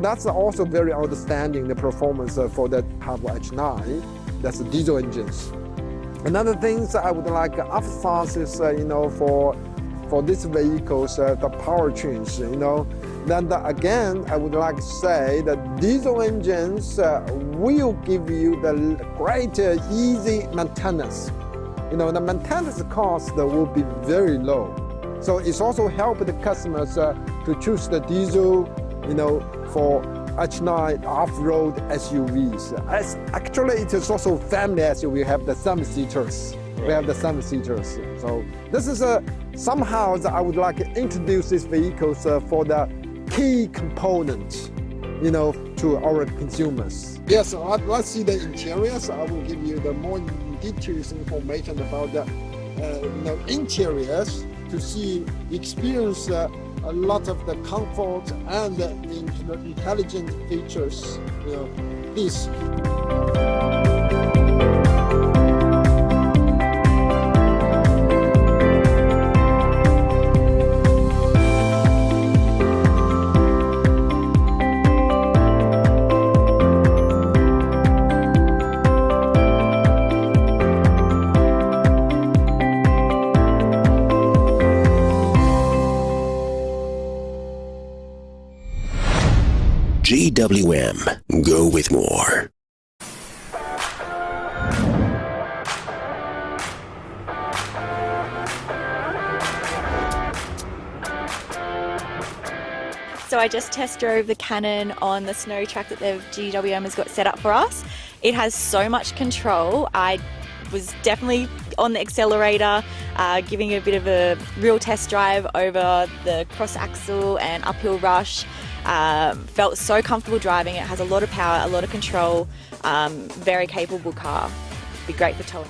That's also very outstanding, the performance for the Haval H9, that's the diesel engines. Another thing I would like to emphasize is, for these vehicles, the powertrains, Then again, I would like to say that diesel engines will give you the great, easy maintenance. The maintenance cost will be very low. So it's also helped the customers to choose the diesel, for H9 off-road SUVs. Actually, it is also family SUV. We have the 7-seaters. We have the 7-seaters. So this is somehow that I would like to introduce these vehicles for the key component, to our consumers. Yes, let's see the interiors. I will give you the more details information about the interiors to see, experience a lot of the comfort and the intelligent features. Please. GWM, go with more. So I just test drove the Cannon on the snow track that the GWM has got set up for us. It has so much control. I was definitely on the accelerator, giving a bit of a real test drive over the cross axle and uphill rush. Felt so comfortable driving it. Has a lot of power, a lot of control, very capable car. Be great for towing.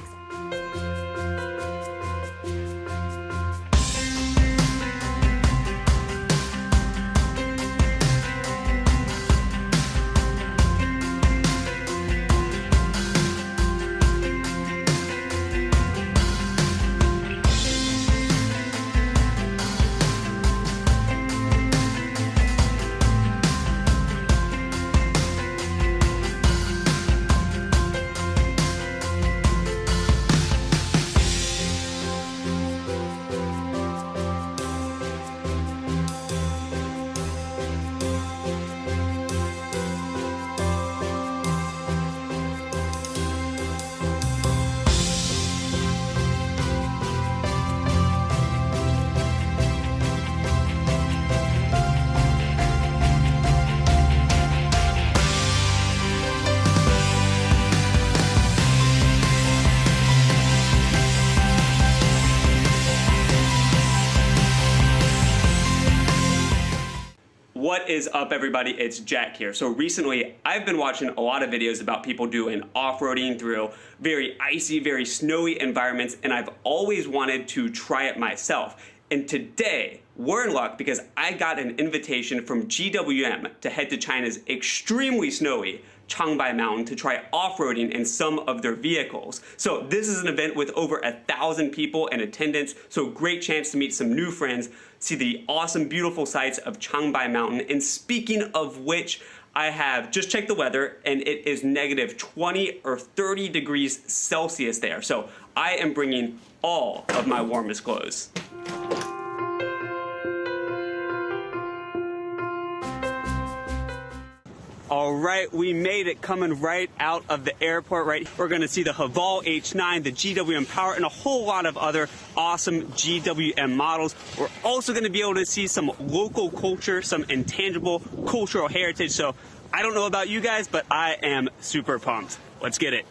What is up, everybody? It's Jack here. So recently I've been watching a lot of videos about people doing off-roading through very icy, very snowy environments, and I've always wanted to try it myself. And today we're in luck because I got an invitation from GWM to head to China's extremely snowy Changbai Mountain to try off-roading in some of their vehicles. So this is an event with over 1,000 people in attendance, so great chance to meet some new friends, see the awesome, beautiful sights of Changbai Mountain. And speaking of which, I have just checked the weather and it is negative 20 or 30 degrees Celsius there. So I am bringing all of my warmest clothes. All right, we made it, coming right out of the airport. We're gonna see the Haval H9, the GWM Power, and a whole lot of other awesome GWM models. We're also gonna be able to see some local culture, some intangible cultural heritage. So I don't know about you guys, but I am super pumped. Let's get it.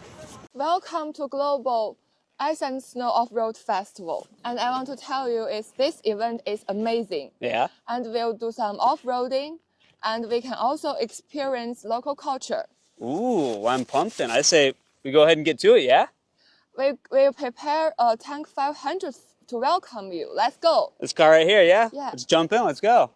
Welcome to Global Ice and Snow Off-Road Festival. And I want to tell you this event is amazing. Yeah. And we'll do some off-roading, and we can also experience local culture. Ooh, I'm pumped then. I say we go ahead and get to it, yeah? We'll prepare a Tank 500 to welcome you. Let's go. This car right here, yeah? Yeah. Let's jump in, let's go.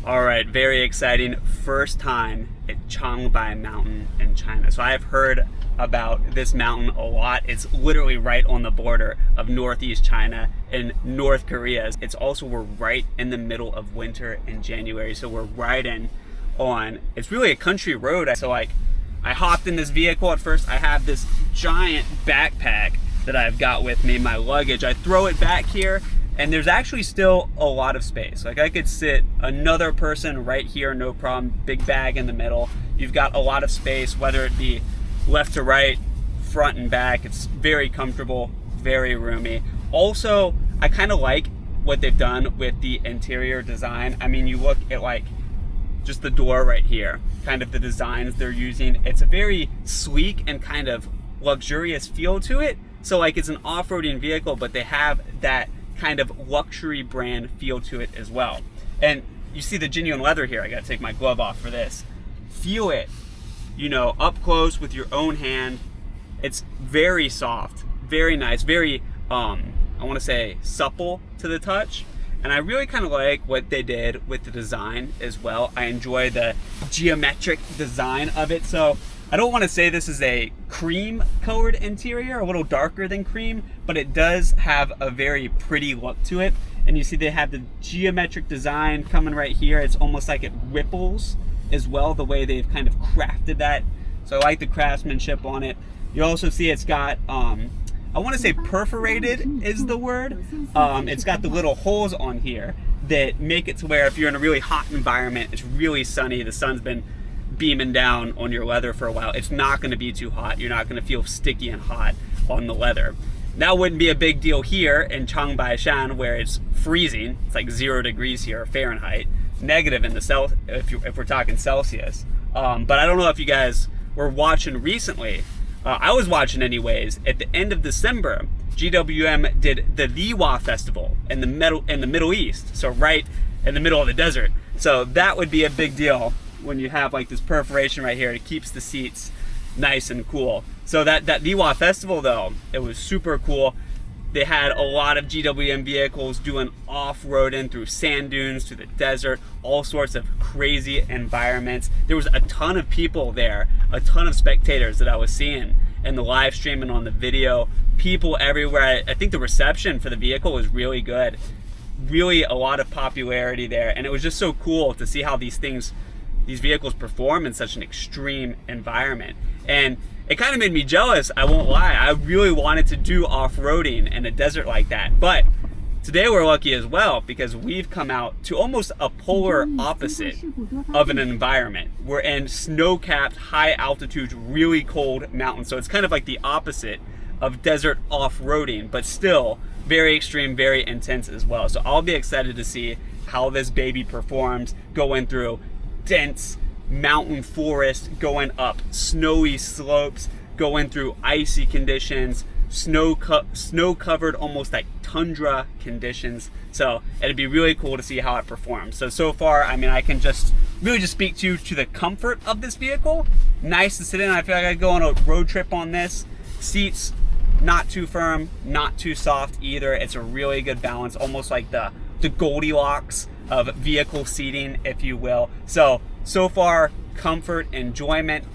All right, very exciting. First time at Changbai Mountain in China. So I have heard about this mountain a lot. It's literally right on the border of Northeast China and North Korea. It's also, we're right in the middle of winter in January, so we're riding on, it's really a country road. So like, I hopped in this vehicle at first. I have this giant backpack that I've got with me, my luggage. I throw it back here, and there's actually still a lot of space. Like, I could sit another person right here, no problem. Big bag in the middle. You've got a lot of space, whether it be left to right, front and back. It's very comfortable, very roomy. Also, I kind of like what they've done with the interior design. I mean, you look at like just the door right here, kind of the designs they're using. It's a very sleek and kind of luxurious feel to it. So like, it's an off-roading vehicle, but they have that kind of luxury brand feel to it as well. And you see the genuine leather here. I gotta take my glove off for this. Feel it, you know, up close with your own hand. It's very soft, very nice, very, I wanna say supple to the touch. And I really kind of like what they did with the design as well. I enjoy the geometric design of it. So I don't want to say this is a cream colored interior, a little darker than cream, but it does have a very pretty look to it. And you see they have the geometric design coming right here. It's almost like it ripples as well, the way they've kind of crafted that. So I like the craftsmanship on it. You also see it's got, I want to say perforated is the word. It's got the little holes on here that make it to where if you're in a really hot environment, it's really sunny, the sun's been beaming down on your leather for a while, it's not going to be too hot. You're not going to feel sticky and hot on the leather. That wouldn't be a big deal here in Changbaishan, where it's freezing. It's like 0 degrees here, Fahrenheit, negative in the if we're talking Celsius. But I don't know if you guys were watching recently. I was watching anyways. At the end of December, GWM did the Liwa Festival in the Middle East, so right in the middle of the desert. So that would be a big deal when you have like this perforation right here. It keeps the seats nice and cool. So that Liwa Festival though, it was super cool. They had a lot of GWM vehicles doing off-roading through sand dunes, through the desert, all sorts of crazy environments. There was a ton of people there, a ton of spectators that I was seeing in the live stream and on the video. People everywhere. I think the reception for the vehicle was really good. Really a lot of popularity there, and it was just so cool to see how these vehicles perform in such an extreme environment. And it kind of made me jealous, I won't lie. I really wanted to do off-roading in a desert like that. But today we're lucky as well, because we've come out to almost a polar opposite of an environment. We're in snow-capped, high altitude, really cold mountains. So it's kind of like the opposite of desert off-roading, but still very extreme, very intense as well. So I'll be excited to see how this baby performs going through dense mountain forest, going up snowy slopes, going through icy conditions, snow covered, almost like tundra conditions. So it'd be really cool to see how it performs. So far, I mean, I can just really speak to the comfort of this vehicle. Nice to sit in. I feel like I could go on a road trip on this. Seats not too firm, not too soft either. It's a really good balance, almost like the Goldilocks of vehicle seating, if you will. So far, comfort, enjoyment,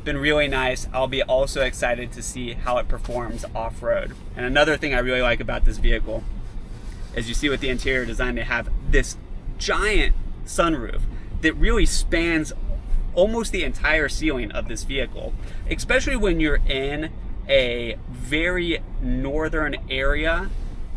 been really nice. I'll be also excited to see how it performs off-road. And another thing I really like about this vehicle is, you see with the interior design, they have this giant sunroof that really spans almost the entire ceiling of this vehicle, especially when you're in a very northern area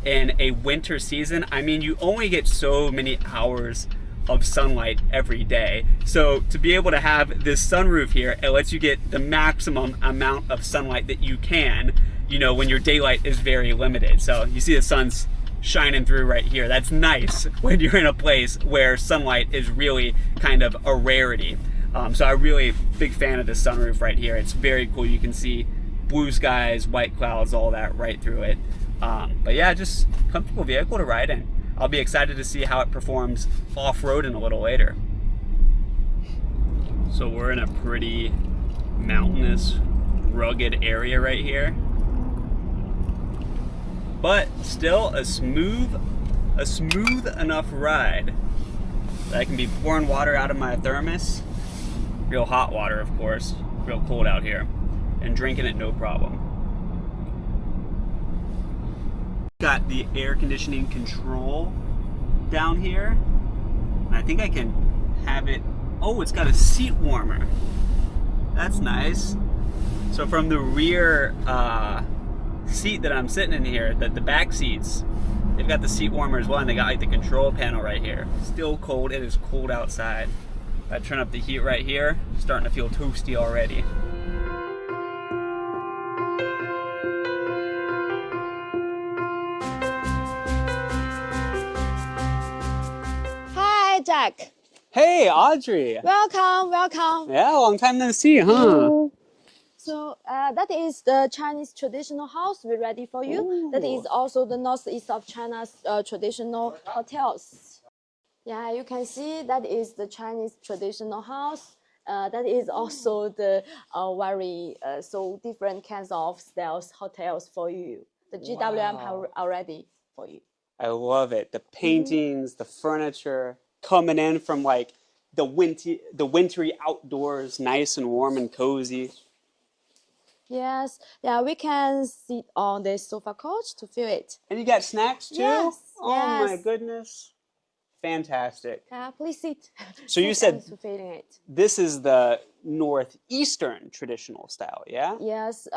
in a winter season. I mean, you only get so many hours of sunlight every day. So to be able to have this sunroof here, it lets you get the maximum amount of sunlight that you can, you know, when your daylight is very limited. So you see the sun's shining through right here. That's nice when you're in a place where sunlight is really kind of a rarity. So I'm really big fan of this sunroof right here. It's very cool. You can see blue skies, white clouds, all that right through it. But yeah, just comfortable vehicle to ride in. I'll be excited to see how it performs off-roading a little later. So we're in a pretty mountainous, rugged area right here, but still a smooth enough ride that I can be pouring water out of my thermos. Real hot water, of course, real cold out here. and drinking it no problem. Got the air conditioning control down here. And I think I can have it. Oh, it's got a seat warmer. That's nice. So from the rear seat that I'm sitting in here, the back seats, they've got the seat warmer as well, and they got like the control panel right here. Still cold. It is cold outside. I turn up the heat right here. Starting to feel toasty already. Hi, Jack. Hey, Audrey. Welcome, welcome. Yeah, long time no see, huh? So that is the Chinese traditional house we ready for you. Ooh. That is also the northeast of China's traditional hotels. Yeah, you can see that is the Chinese traditional house. That is also the very so different kinds of styles hotels for you. The GWM have already for you. I love it. The paintings, the furniture coming in from like the wintry outdoors, nice and warm and cozy. Yes, yeah, we can sit on the sofa couch to feel it. And you got snacks too? Yes, Oh my yes. goodness. Fantastic. Yeah, please sit. So you Sit said and to feeling it. this is the northeastern traditional style, yeah? Yes.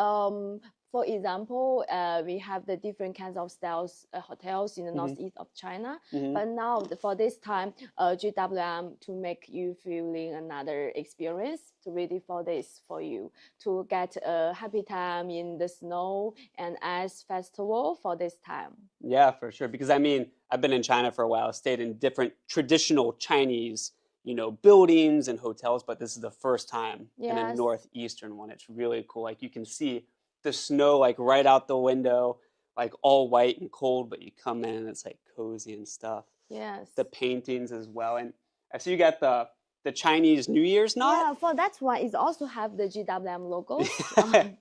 For example, we have the different kinds of styles hotels in the northeast of China. But now, for this time, GWM to make you feeling another experience to ready for this for you to get a happy time in the snow and ice festival for this time. Yeah, for sure. Because I mean, I've been in China for a while, stayed in different traditional Chinese, buildings and hotels, but this is the first time in a Yes. northeastern one. It's really cool. Like you can see the snow like right out the window, like all white and cold, but you come in and it's like cozy and stuff. Yes. The paintings as well. And I see you got the Chinese New Year's knot. Yeah, for that one, it also have the GWM logos.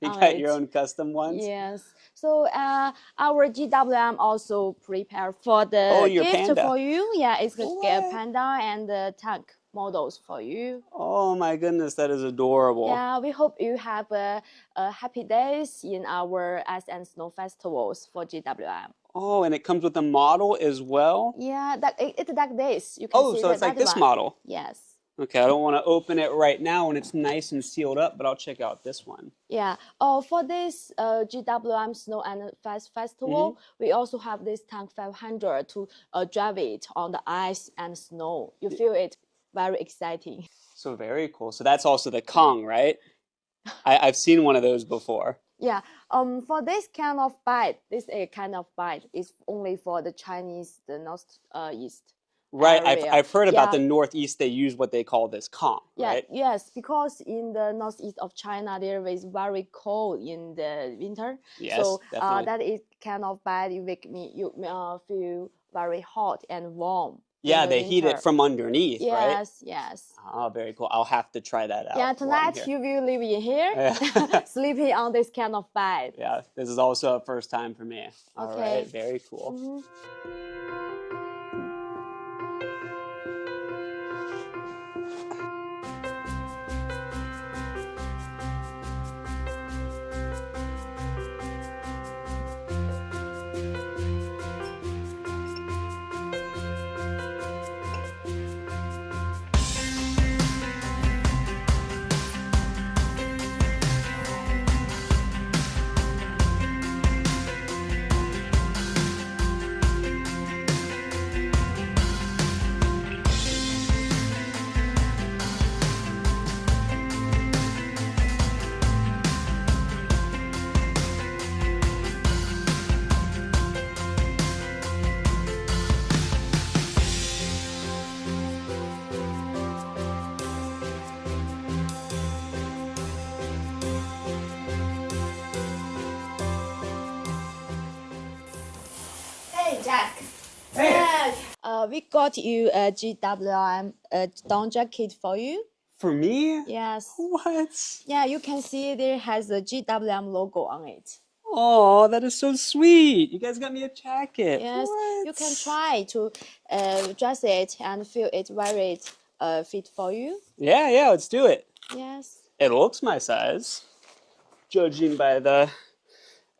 You got your own custom ones? Yes. So our GWM also prepare for the your gift panda. for you. Yeah, it's a What? panda and the tank models for you. Oh my goodness, that is adorable. Yeah, we hope you have a happy days in our Ice and Snow festivals for GWM. Oh, and it comes with a model as well? Yeah, it's like this. You can see So it's like that this one. model. Yes. Okay, I don't want to open it right now when it's nice and sealed up, but I'll check out this one. Yeah. For this GWM Snow and Festival, we also have this tank 500 to drive it on the ice and snow. You feel it very exciting. So very cool. So that's also the Kong, right? I've seen one of those before. Yeah. For this kind of bite, this kind of bite is only for the Chinese, the northeast. Right, area. I've heard about Yeah. the Northeast. They use what they call this Kong, Yeah, right? yes, because in the northeast of China there is very cold in the winter. Yes, so definitely. that is kind of bad. You feel very hot and warm. Yeah, in the they heat winter. it from underneath, right? Yes, yes. Oh, very cool. I'll have to try that out. Yeah, while I'm tonight here. you will live in here, Yeah. sleeping on this kind of bed. Yeah, this is also a first time for me. All Okay. right, very cool. Hey, Jack. Hey. We got you a GWM down jacket for you. For me? Yes. What? Yeah, you can see there has a GWM logo on it. Oh, that is so sweet. You guys got me a jacket. Yes, What? you can try to dress it and feel it very fit for you. Yeah, let's do it. Yes. It looks my size. judging by the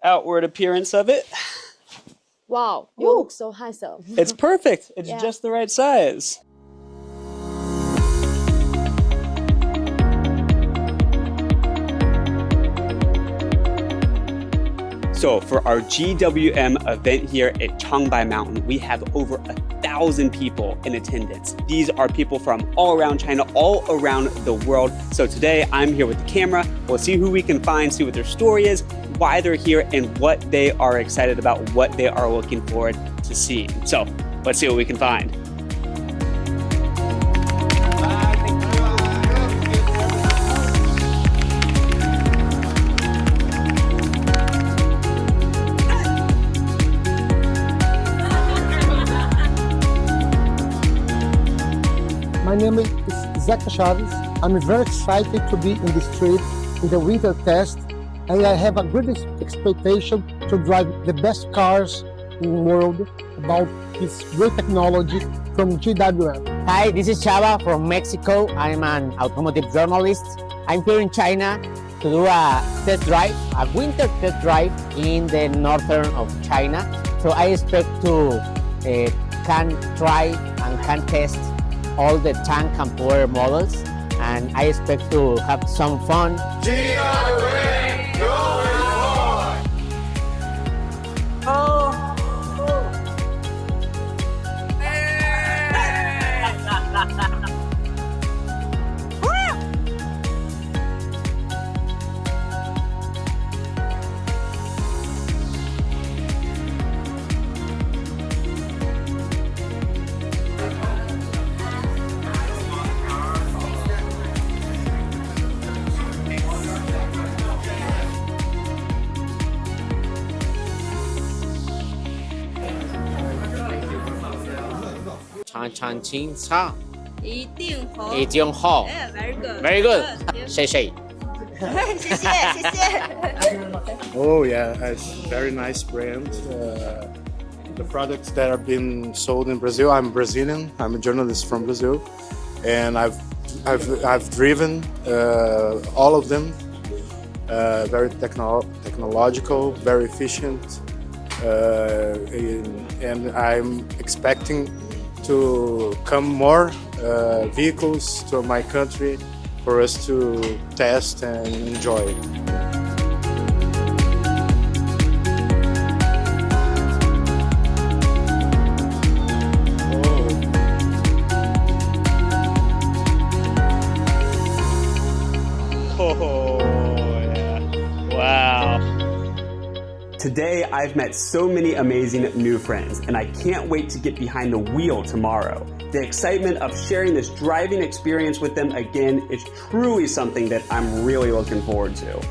outward appearance of it. Wow, you Ooh. look so handsome. It's perfect. It's Yeah. just the right size. So for our GWM event here at Changbai Mountain, we have over 1,000 people in attendance. These are people from all around China, all around the world. So today I'm here with the camera. We'll see who we can find, see what their story is, why they're here, and what they are excited about, what they are looking forward to seeing. So let's see what we can find. My name is Zeca Chaves. I'm very excited to be in the street in the winter test, and I have a good expectation to drive the best cars in the world about this great technology from GWM. Hi, this is Chava from Mexico. I'm an automotive journalist. I'm here in China to do a test drive, a winter test drive in the northern of China. So I expect to can try and can test all the tank and power models, and I expect to have some fun. GWM, going forward! Chan Chin Cha. 一定好。一定好。 Very good. Very good. 谢谢。谢谢谢谢。 Oh yeah, it's very nice brand. The products that are being sold in Brazil. I'm Brazilian. I'm a journalist from Brazil, and I've driven all of them. Very technological, very efficient, and I'm expecting to come more vehicles to my country for us to test and enjoy. Oh, yeah. Wow. Today, I've met so many amazing new friends, and I can't wait to get behind the wheel tomorrow. The excitement of sharing this driving experience with them again is truly something that I'm really looking forward to.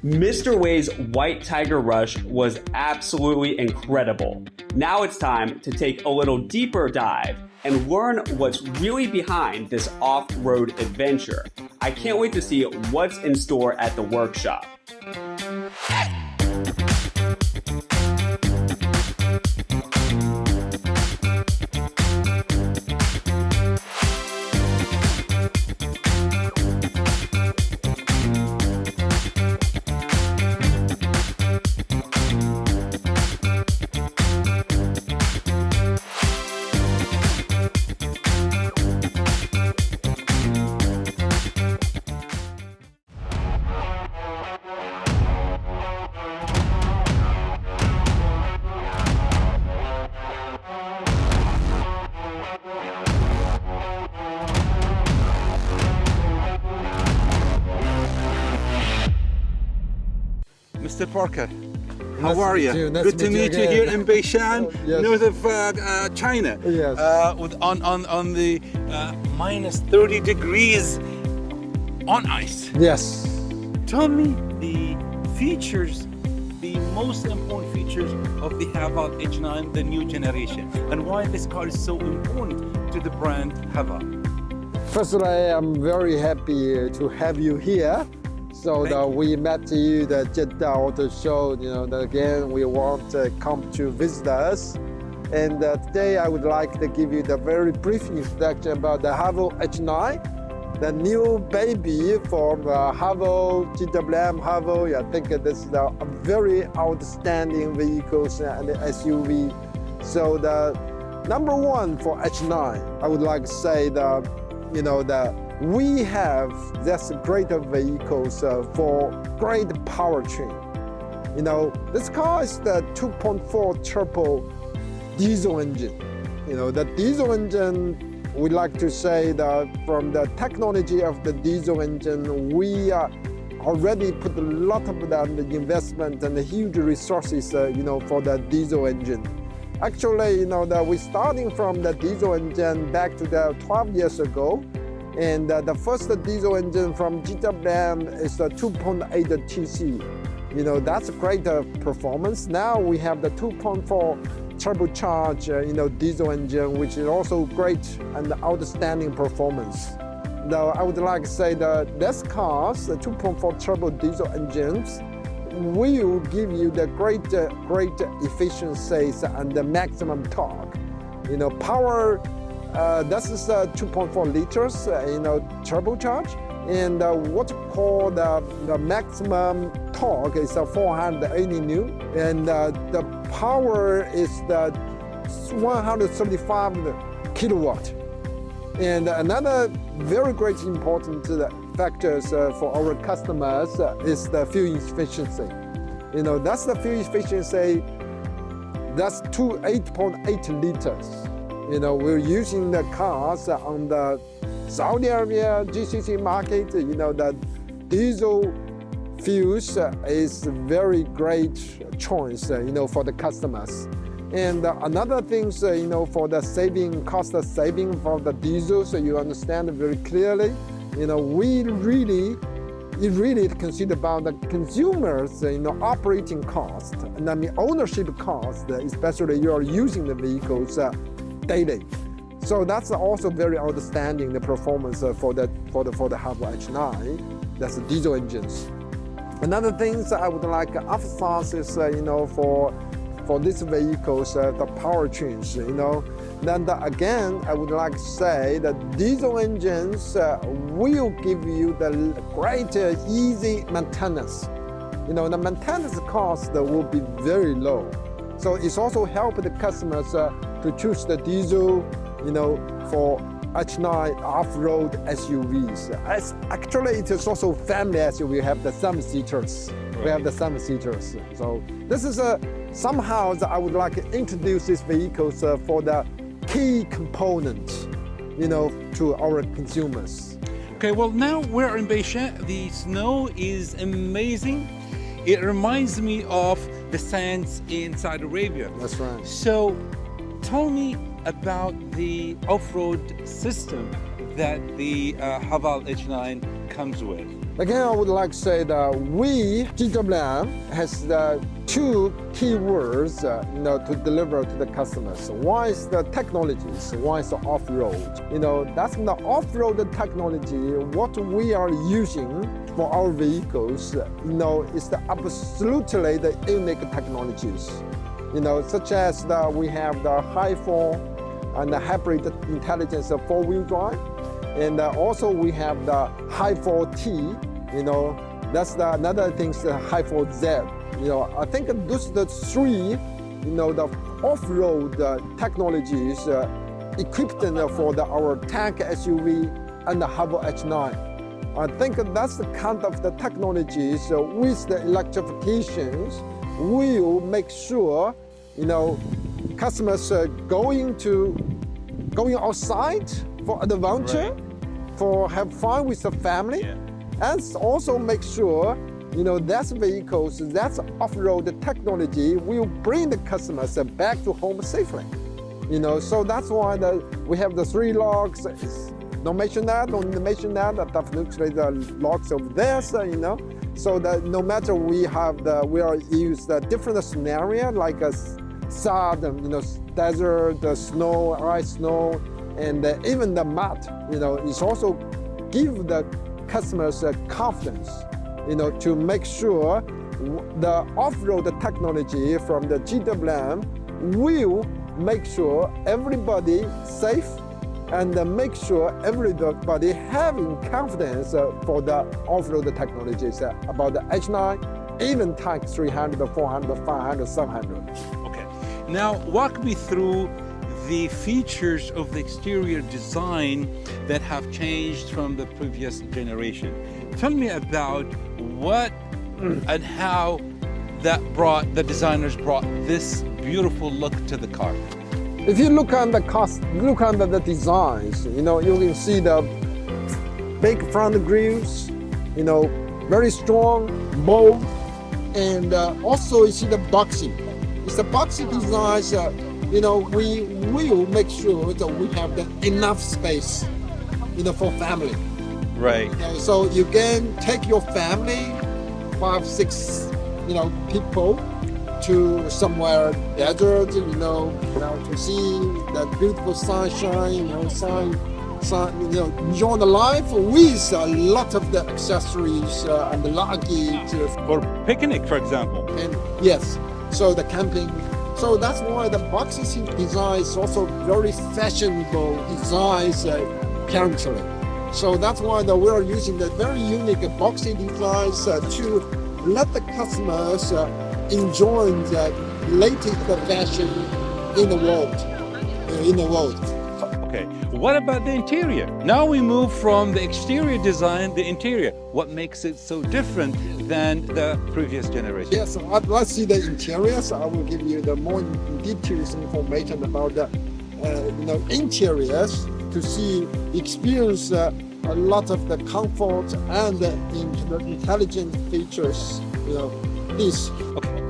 Mr. Wei's White Tiger Rush was absolutely incredible. Now it's time to take a little deeper dive and learn what's really behind this off-road adventure. I can't wait to see what's in store at the workshop. Mr. Parker, how Nice are to you? meet you. Nice Good to to meet meet you you here again. in Beishan, Yes. north of China. Yes. On the minus 30 degrees on ice. Yes. Tell me the features, the most important features of the Haval H9, the new generation, and why this car is so important to the brand Haval. Firstly, I'm very happy to have you here. So we met you the Jeddah Auto Show. Again, we want to come to visit us. And today I would like to give you the very brief introduction about the Haval H9, the new baby from Haval, GWM Haval. I think this is a very outstanding vehicles and SUV. So the number one for H9, I would like to say that, we have this great vehicles for great powertrain. This car is the 2.4 turbo diesel engine. The diesel engine, we like to say that from the technology of the diesel engine, we already put a lot of the investment and the huge resources, for the diesel engine. Actually, that we're starting from the diesel engine back to the 12 years ago. And the first diesel engine from GWM is the 2.8 TC. That's a great performance. Now we have the 2.4 turbocharged, diesel engine, which is also great and outstanding performance. Now, I would like to say that this cars, the 2.4 turbo diesel engines, will give you the great efficiencies and the maximum torque. Power. This is 2.4 liters, turbocharged, and what called the maximum torque is 480 newton, and the power is the 135 kilowatt. And another very great important factors for our customers is the fuel efficiency. That's the fuel efficiency. That's 8.8 liters. We're using the cars on the Saudi Arabia GCC market. The diesel fuels is very great choice, for the customers. And another thing, for the cost saving for the diesel, so you understand very clearly. We really consider about the consumers, operating cost, and ownership cost, especially you are using the vehicles daily. So that's also very outstanding, the performance for the Haval H9. That's the diesel engines. Another thing I would like to emphasize is, for these vehicles, the powertrains. Then again, I would like to say that diesel engines will give you the great easy maintenance. The maintenance cost will be very low. So it's also helped the customers to choose the diesel, for H9 off-road SUVs. Actually, it is also family SUV. We have the 7-seaters. Right. We have the 7-seaters. So this is somehow that I would like to introduce these vehicles for the key component, to our consumers. Okay, well now we're in Beishan. The snow is amazing. It reminds me of the sands in Saudi Arabia. That's right. So tell me about the off-road system that the Haval H9 comes with. Again, I would like to say that we, GWM, has the two key words to deliver to the customers. One is the technologies, one is the off-road. That's the off-road technology, what we are using for our vehicles, is absolutely the unique technologies. Such as we have the high-fall and the hybrid intelligence of four-wheel drive. And also we have the high-fall T, that's another thing, the high-fall Z. I think those are the three, the off-road technologies equipped for our tank SUV and the Haval H9. I think that's the kind of the technologies with the electrifications will make sure, customers going outside for adventure, for have fun with the family, and also make sure, that's vehicles, that's off-road technology will bring the customers back to home safely. So that's why we have the three logs. Don't mention that, definitely the logs of this, so that no matter we are use the different scenario like a sod, desert, the snow, ice, snow, and even the mud, it's also give the customers confidence, to make sure the off-road technology from the GWM will make sure everybody safe and make sure everybody having confidence for the off-road technologies about the H9, even tank 300, 400, 500, 700. Okay, now walk me through the features of the exterior design that have changed from the previous generation. Tell me about what and how the designers brought this beautiful look to the car. If you look on the designs, you can see the big front grills, very strong, bold, and also you see the boxy. It's the boxy designs. We will make sure that we have enough space, for family. Right. So you can take your family, 5, 6, people, to somewhere desert, to see that beautiful sunshine, enjoy the life with a lot of the accessories and the luggage. For picnic, for example. And yes, so the camping. So that's why the boxy design is also very fashionable designs currently. So that's why we are using the very unique boxy designs to let the customers enjoy the latest fashion in the world. Okay, what about the interior? Now we move from the exterior design, the interior. What makes it so different than the previous generation? Yes, let's see the interiors. I will give you the more details information about the interiors to see, experience a lot of the comfort and the intelligent features. This. Okay.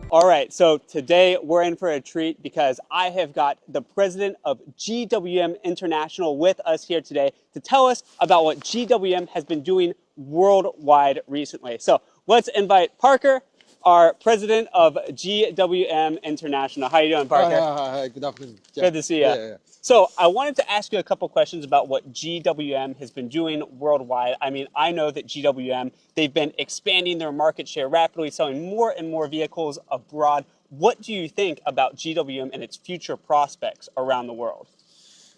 All right, so today we're in for a treat because I have got the president of GWM International with us here today to tell us about what GWM has been doing worldwide recently. So let's invite Parker, our president of GWM International. How you doing, Parker? Hi, good afternoon. Good to see you. Yeah. So I wanted to ask you a couple questions about what GWM has been doing worldwide. I mean, I know that GWM, they've been expanding their market share rapidly, selling more and more vehicles abroad. What do you think about GWM and its future prospects around the world?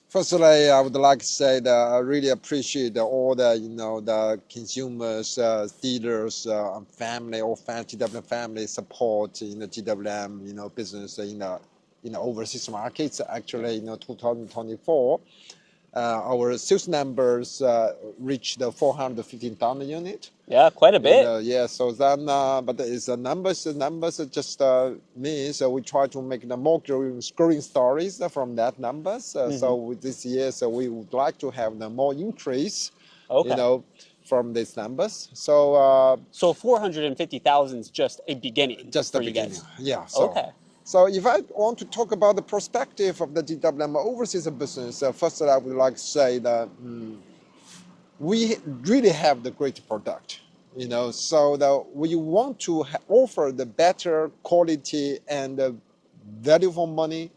Firstly, I would like to say that I really appreciate all the, the consumers, dealers, family, GWM family support in the GWM, business, in the overseas markets. Actually, 2024, our sales numbers reached the 415,000 unit. Yeah, quite a bit. Yeah, so then, but it's the numbers just means we try to make the more growing stories from that numbers. So with this year, so we would like to have the more increase, from these numbers. So so 450,000 is just a beginning. Just for the you beginning. guys. Yeah. So, So if I want to talk about the perspective of the GWM overseas business, first I would like to say that we really have the great product, so that we want to offer the better quality and value for money,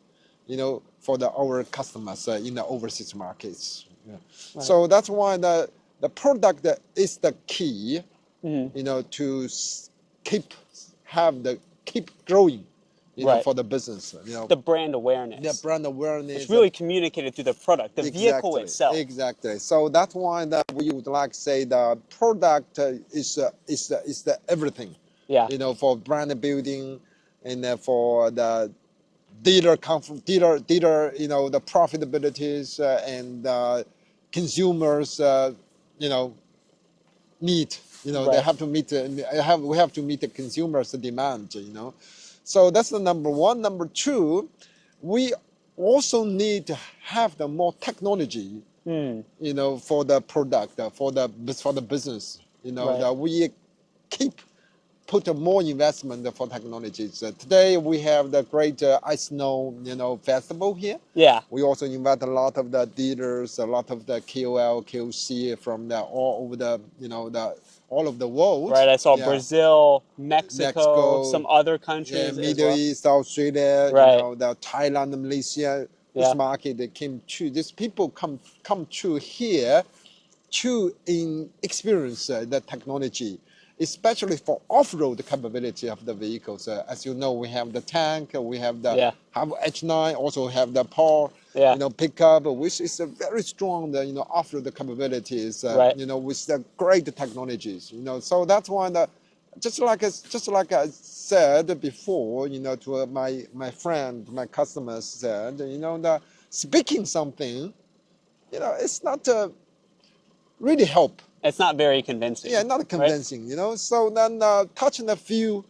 for our customers in the overseas markets. Yeah. Right. So that's why the product is the key, to keep growing. For the business, the brand awareness. The brand awareness. It's really communicated through the product, the vehicle itself. Exactly. So that's why we would like to say the product is the everything. Yeah. For brand building, and for the dealer comfort, dealer, the profitabilities and consumers, need. They have to meet. We have to meet the consumers' demand. So that's the number one. Number two, we also need to have the more technology, for the product, for the business, that we put more investment for technologies. Today we have the great ice snow, festival here. Yeah. We also invite a lot of the dealers, a lot of the KOL, KOC from all over all of the world. Right, I saw Brazil, Mexico, some other countries, Middle East, Australia, the Thailand, Malaysia. This market these people come to here to experience the technology, especially for off-road capability of the vehicles. As you know, we have the tank, we have the H9, also have the power, pickup, which is a very strong, off-road capabilities, with the great technologies, So that's why just like I said before, to my friend, my customers said, that speaking something, it's not really help. It's not very convincing. Yeah, not convincing, So then touching a few,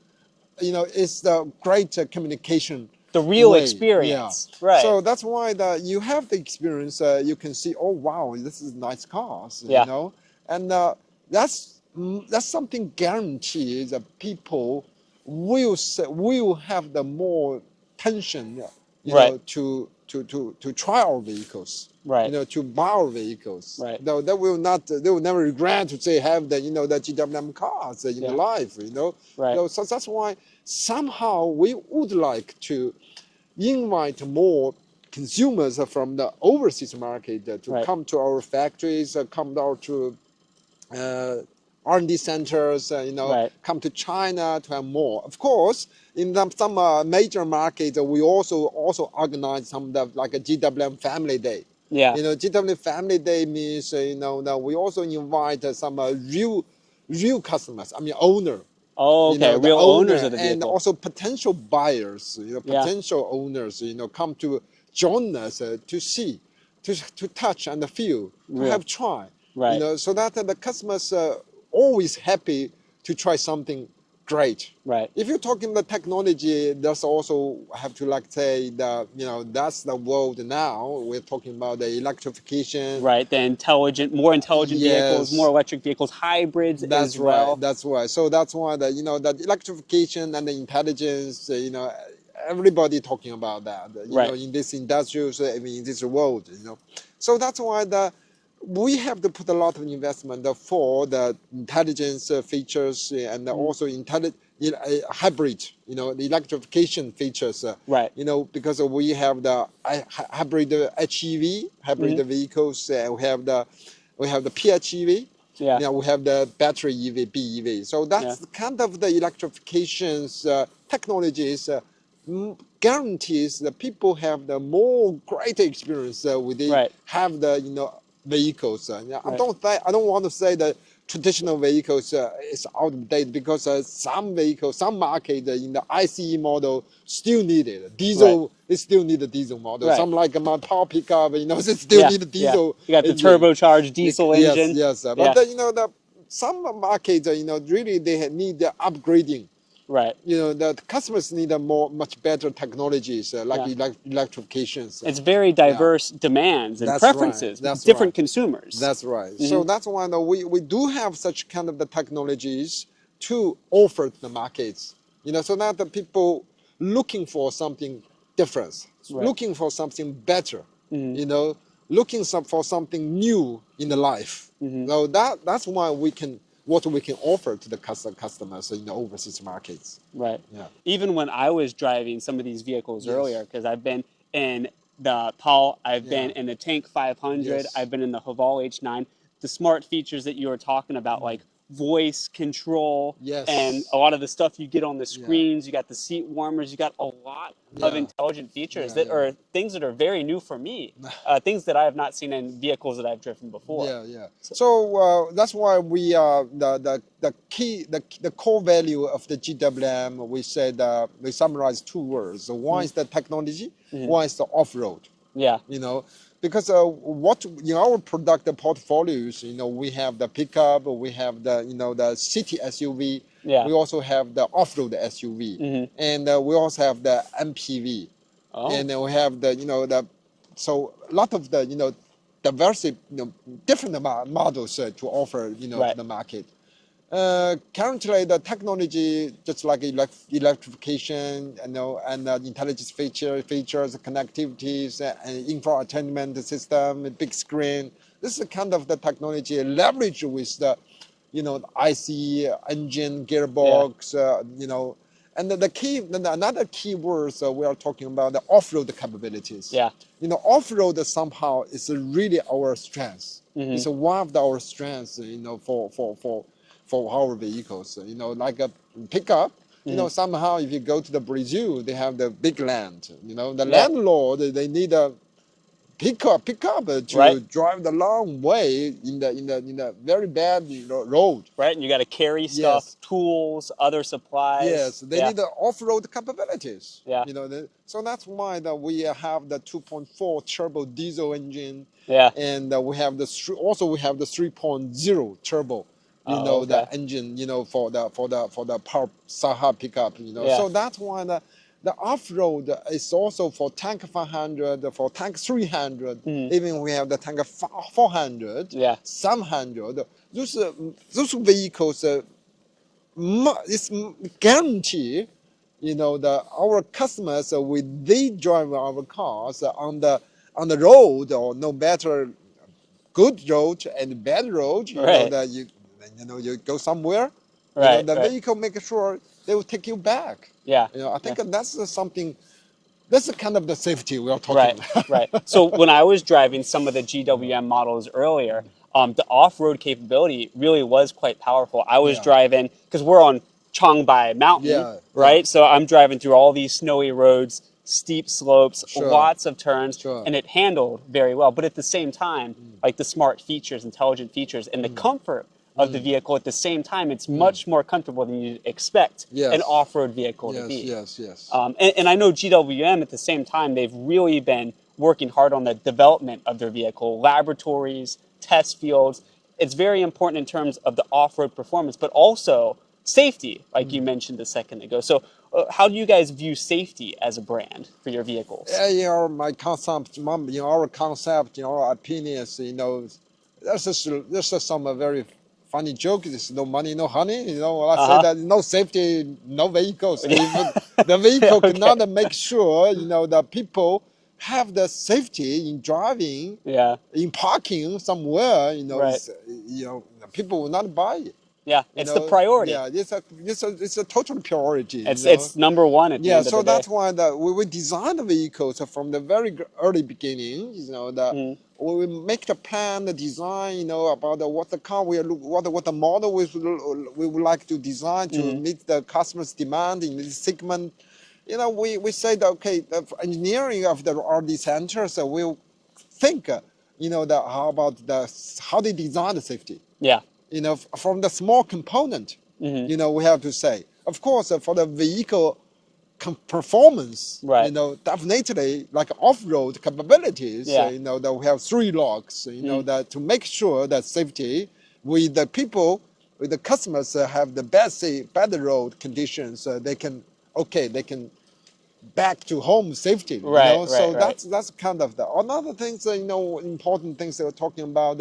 is the great communication. The real experience. Yeah. Right. So that's why you have the experience. You can see, oh wow, this is nice cars. And that's something guaranteed that people will have the more tension, to try our vehicles. Right. To buy our vehicles. Right. Though they will never regret to say have the the GWM cars in their life. Right. So that's why somehow we would like to invite more consumers from the overseas market to come to our factories, come to R&D centers, come to China to have more. Of course, in some major markets, we also organize some like a GWM Family Day. Yeah. GWM Family Day means that we also invite some real customers. I mean, owner. Oh, okay. Real owners of the vehicle. And also potential buyers. Potential owners. Come to join us to see, to touch and feel, to have try. Right. So that the customers always happy to try something great. Right. If you're talking about technology, that's also have to say that that's the world now. We're talking about the electrification. Right. The more intelligent vehicles, more electric vehicles, hybrids as well. That's right. So that's why that that electrification and the intelligence. Everybody talking about that. In this industrial, in this world. So that's why we have to put a lot of investment for the intelligence features and also hybrid, the electrification features. Because we have the hybrid HEV, hybrid vehicles. We have the PHEV. Yeah. We have the battery EV, BEV. So that's kind of the electrifications technologies guarantees that people have the more greater experience with have the vehicles. I don't want to say that traditional vehicles is outdated because some vehicles, some market in the ICE model still need it. Diesel, it still need a diesel model. Right. Some like my power pickup, you know, it still need a diesel. You got the engine. turbocharged diesel engine. Yes. But you know, some markets, you know, really they need the upgrading. Right. You know, the customers need a much better technologies like electrifications. It's very diverse demands and preferences, different consumers. That's right. So that's why we do have such kind of the technologies to offer to the markets. You know, so that the people looking for something different, looking for something better. You know, looking for something new in the life. So that's why we can offer to the customers in the overseas markets. Right. Yeah. Even when I was driving some of these vehicles earlier, because I've been in the PAL, I've been in the Tank 500, I've been in the Haval H9, the smart features that you were talking about, like voice control and a lot of the stuff you get on the screens, you got the seat warmers, you got a lot of intelligent features that are things that are very new for me, things that I have not seen in vehicles that I've driven before. So that's why we the core value of the GWM, we said we summarize two words. One is the technology, one is the off-road. Yeah. You know, because what in our product portfolios, you know, we have the pickup, we have the the city SUV, we also have the off-road SUV, and we also have the MPV, and then we have the so a lot of the diversity, different models to offer the market. Currently, the technology, just like electrification, and intelligence features, connectivities, and infotainment system, big screen. This is kind of the technology leverage with the, the IC engine, gearbox, and another key words we are talking about the off-road capabilities. Yeah. Off-road somehow is really our strength. It's one of our strengths, for our vehicles, like a pickup, somehow if you go to the Brazil, they have the big land, the landlord, they need a pickup to drive the long way in the very bad road. Right, and you got to carry stuff, tools, other supplies. Yes, they need the off-road capabilities. Yeah. So that's why we have the 2.4 turbo diesel engine. Yeah. And we have the 3.0 turbo. The engine, for the power Saha pickup, So that's why the off-road is also for Tank 500, for Tank 300, even we have the Tank 400, 700. Those vehicles, it's guarantee, our customers, they drive our cars on the road, or no matter good road and bad road, you go somewhere, the vehicle make sure they will take you back. Yeah. I think that's something, that's the kind of the safety we are talking about. Right. So when I was driving some of the GWM models earlier, the off-road capability really was quite powerful. I was driving, because we're on Changbai Mountain, right? So I'm driving through all these snowy roads, steep slopes, lots of turns, and it handled very well. But at the same time, like the smart features, intelligent features, and the comfort of the vehicle at the same time, it's much more comfortable than you'd expect an off-road vehicle to be. Yes. And I know GWM at the same time, they've really been working hard on the development of their vehicle, laboratories, test fields. It's very important in terms of the off-road performance, but also safety, like you mentioned a second ago. So how do you guys view safety as a brand for your vehicles? My concept, our concept, our opinions, there's just some very funny joke. There's no money, no honey. I say that no safety, no vehicles. If the vehicle cannot make sure, that people have the safety in driving, in parking somewhere, people will not buy it. Yeah, it's the priority. Yeah, it's a total priority. It's number one at the end of the day. So that's why we design the vehicles from the very early beginning. We make the plan, the design, about what the car what the model we would like to design to meet the customer's demand in this segment. We say that the engineering of the R&D centers will think, how about how they design the safety. Yeah. you know, from the small component, you know, we have to say. Of course, for the vehicle performance, you know, definitely like off-road capabilities, you know, that we have 3 locks, you know, that to make sure that safety with the people, with the customers have the better road conditions, they can back to home safely, you know. So that's kind of the another things, you know, important things that we're talking about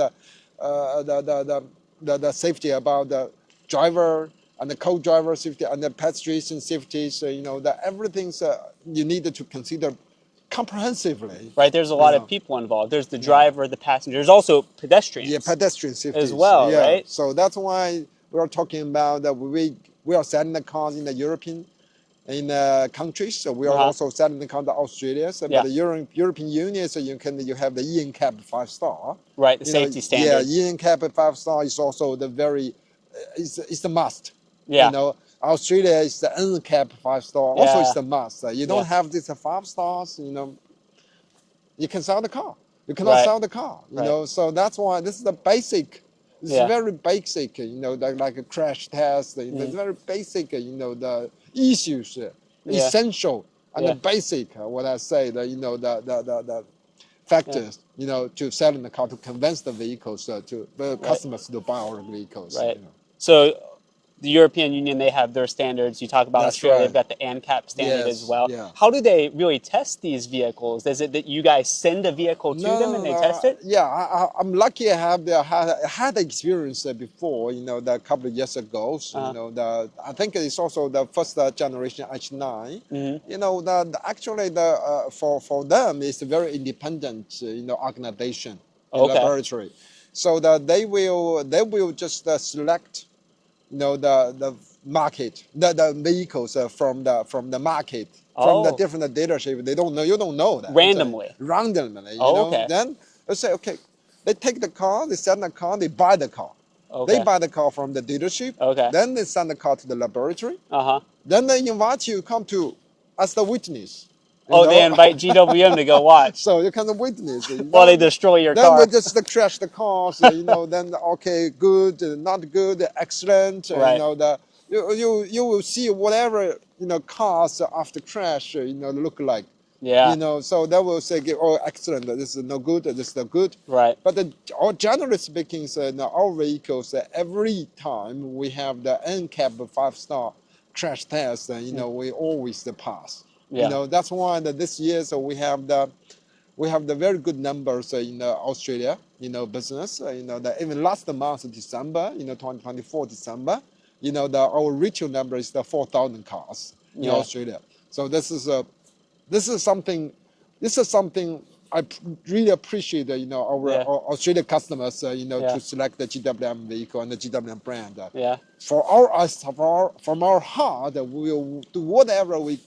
the safety about the driver and the co-driver safety and the pedestrian safety. So you know that everything's you need to consider comprehensively. Right, there's a lot of people involved. There's the driver, the passenger. There's also pedestrians. Yeah, pedestrian safety as well, right? So that's why we are talking about that we are selling the cars in the European countries. So we are also selling the car to Australia. So but the European Union, so you have the ENCAP 5-star. Right, the safety standard. Yeah, ENCAP 5-star is also the very it's the must. Yeah. You know, Australia is the NCAP 5-star. Also, it's the must. You don't have this 5 stars. You know, you can sell the car. You cannot sell the car. You know, so that's why this is the basic. It's very basic. You know, like a crash test. It's very basic. You know, the issues, essential and the basic. What I say, you know, the factors. You know, to selling the car to convince the vehicles to the customers to buy our vehicles. Right. You know. So the European Union, they have their standards. You talk about Australia, they've got the ANCAP standard as well. How do they really test these vehicles? Is it that you guys send a vehicle to them and they test it? Yeah, I'm lucky I had experience before, you know, a couple of years ago. So, you know, I think it's also the first generation H9. You know, actually for them, it's a very independent, you know, organization, laboratory. So that they will just select, you know, the market, the vehicles from the market, from the different dealership. They don't know, you don't know that. Randomly. Randomly, you know. Then they say, okay, they take the car, they send the car, they buy the car. They buy the car from the dealership. Then they send the car to the laboratory. Then they invite you to come to as the witness. They invite GWM to go watch. So you can witness. While they destroy your car. Then we just crash the cars, you know, then okay, good, not good, excellent, you know, you will see whatever, you know, cars after crash, you know, look like. Yeah. You know, so that will say, oh, excellent, this is no good, this is no good. Right. But generally speaking, so our vehicles, every time we have the NCAP 5-star crash test, you know, we always pass. You know, that's why this year, so we have the very good numbers in Australia, you know, business. You know, even last month, December, you know, 2024 December, you know, our retail number is the 4,000 cars in Australia. So this is something I really appreciate. You know, our Australian customers, you know, to select the GWM vehicle and the GWM brand. From our heart, we will do whatever we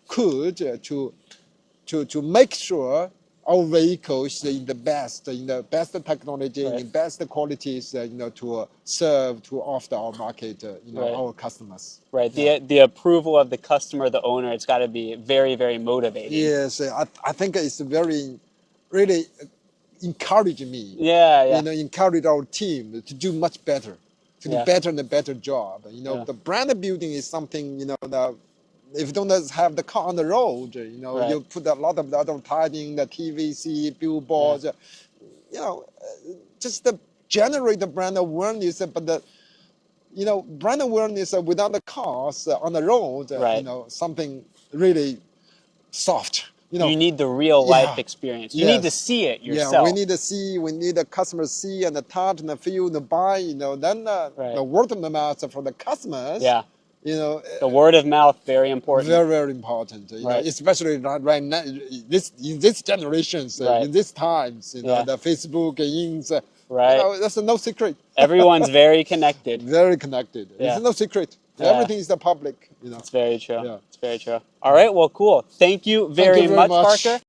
could to make sure our vehicles in the best technology, in the best qualities, you know, to serve, to offer our market, you know, our customers. Right. The approval of the customer, the owner, it's got to be very, very motivating. Yes, I think it's very, really encouraging me. You know, encourage our team to do much better, to do better and a better job. You know, the brand building is something, you know, that if you don't have the car on the road, you know, you put a lot of advertising, the TVC, billboards, you know, just to generate the brand awareness, but you know, brand awareness without the cars on the road, you know, something really soft. You know, you need the real life experience. You need to see it yourself. Yeah, we need to see, we need the customers see and the touch and the feel and the buy, you know, then the word of the mouth for the customers. You know, the word of mouth, very important. Very, very important. You know, especially right now, in this generations, in these times, you know, the Facebook, you know, that's no secret. Everyone's very connected. Very connected. It's no secret. Everything is the public. You know, it's very true. It's very true. All right. Well, cool. Thank you very much, Parker.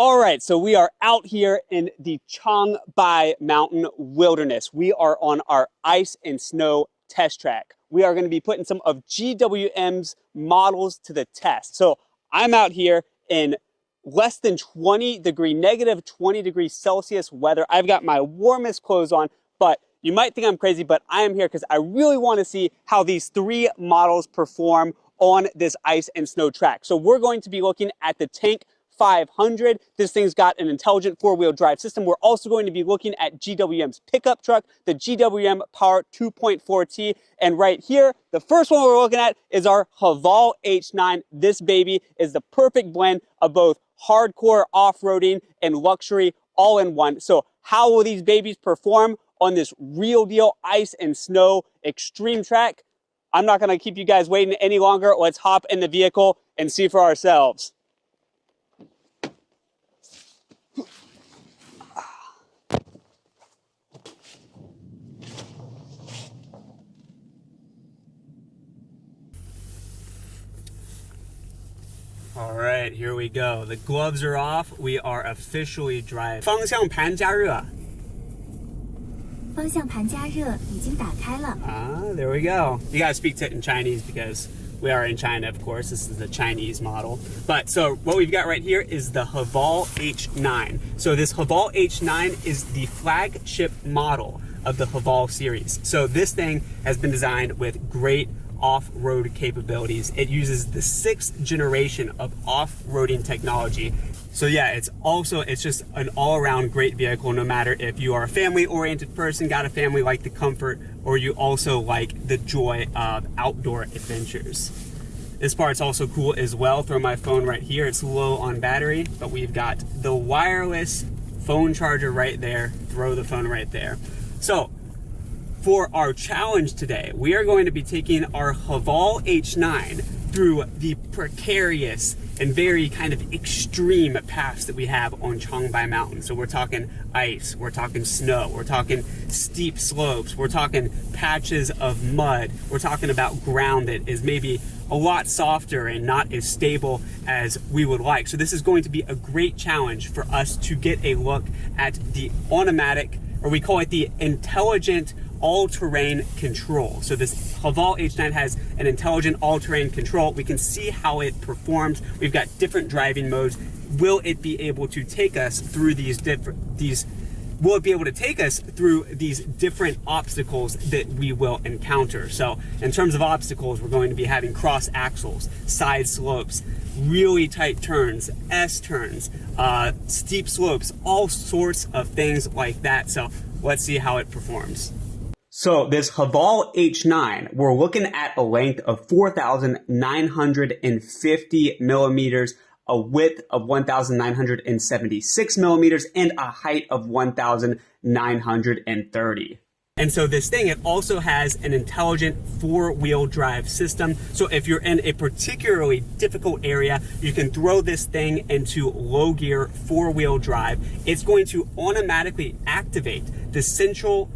All right, so we are out here in the Changbai Mountain Wilderness. We are on our ice and snow test track. we are going to be putting some of GWM's models to the test. So I'm out here in less than negative 20 degrees Celsius weather. I've got my warmest clothes on, but you might think I'm crazy, but I am here because I really want to see how these 3 models perform on this ice and snow track. So we're going to be looking at the Tank 500. This thing's got an intelligent 4-wheel drive system. We're also going to be looking at GWM's pickup truck, the GWM Power 2.4T. And right here, the first one we're looking at is our Haval H9. This baby is the perfect blend of both hardcore off-roading and luxury all in one. So how will these babies perform on this real deal ice and snow extreme track? I'm not going to keep you guys waiting any longer. Let's hop in the vehicle and see for ourselves. All right, here we go. The gloves are off. We are officially driving. 方向盘加热. 方向盘加热已经打开了. Ah, there we go. You gotta speak to it in Chinese because we are in China, of course. This is the Chinese model. But so what we've got right here is the Haval H9. So this Haval H9 is the flagship model of the Haval series. So this thing has been designed with great off-road capabilities. It uses the 6th generation of off-roading technology. So yeah, it's just an all-around great vehicle, no matter if you are a family-oriented person, got a family, like the comfort, or you also like the joy of outdoor adventures. This part's also cool as well. Throw my phone right here. It's low on battery, but we've got the wireless phone charger right there. Throw the phone right there. So for our challenge today, we are going to be taking our Haval H9 through the precarious and very kind of extreme paths that we have on Changbai Mountain. So we're talking ice, we're talking snow, we're talking steep slopes, we're talking patches of mud, we're talking about ground that is maybe a lot softer and not as stable as we would like. So this is going to be a great challenge for us to get a look at the automatic, or we call it the intelligent all-terrain control. So this Haval H9 has an intelligent all-terrain control. We can see how it performs. We've got different driving modes. Will it be able to take us through these different obstacles that we will encounter? So in terms of obstacles, we're going to be having cross axles, side slopes, really tight turns, S-turns, steep slopes, all sorts of things like that. So let's see how it performs. So this Haval H9, we're looking at a length of 4,950 millimeters, a width of 1,976 millimeters, and a height of 1,930. And so this thing, it also has an intelligent 4-wheel drive system. So if you're in a particularly difficult area, you can throw this thing into low gear 4-wheel drive. It's going to automatically activate the central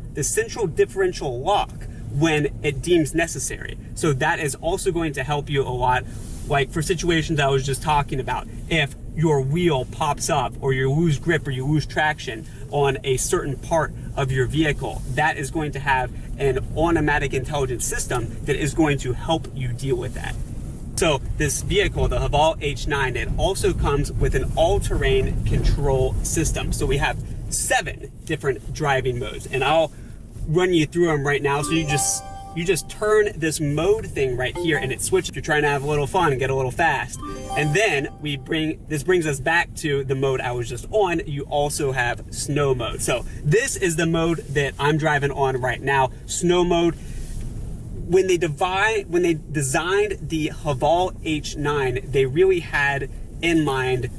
differential lock when it deems necessary. So that is also going to help you a lot, like for situations I was just talking about. If your wheel pops up, or you lose grip, or you lose traction on a certain part of your vehicle, that is going to have an automatic intelligence system that is going to help you deal with that. So this vehicle, the Haval H9, it also comes with an all-terrain control system. So we have 7 different driving modes, and I'll run you through them right now. So you just turn this mode thing right here, and it switches if you're trying to have a little fun and get a little fast. And then this brings us back to the mode I was just on. You also have snow mode. So this is the mode that I'm driving on right now, snow mode. When they designed the Haval H9, they really had in mind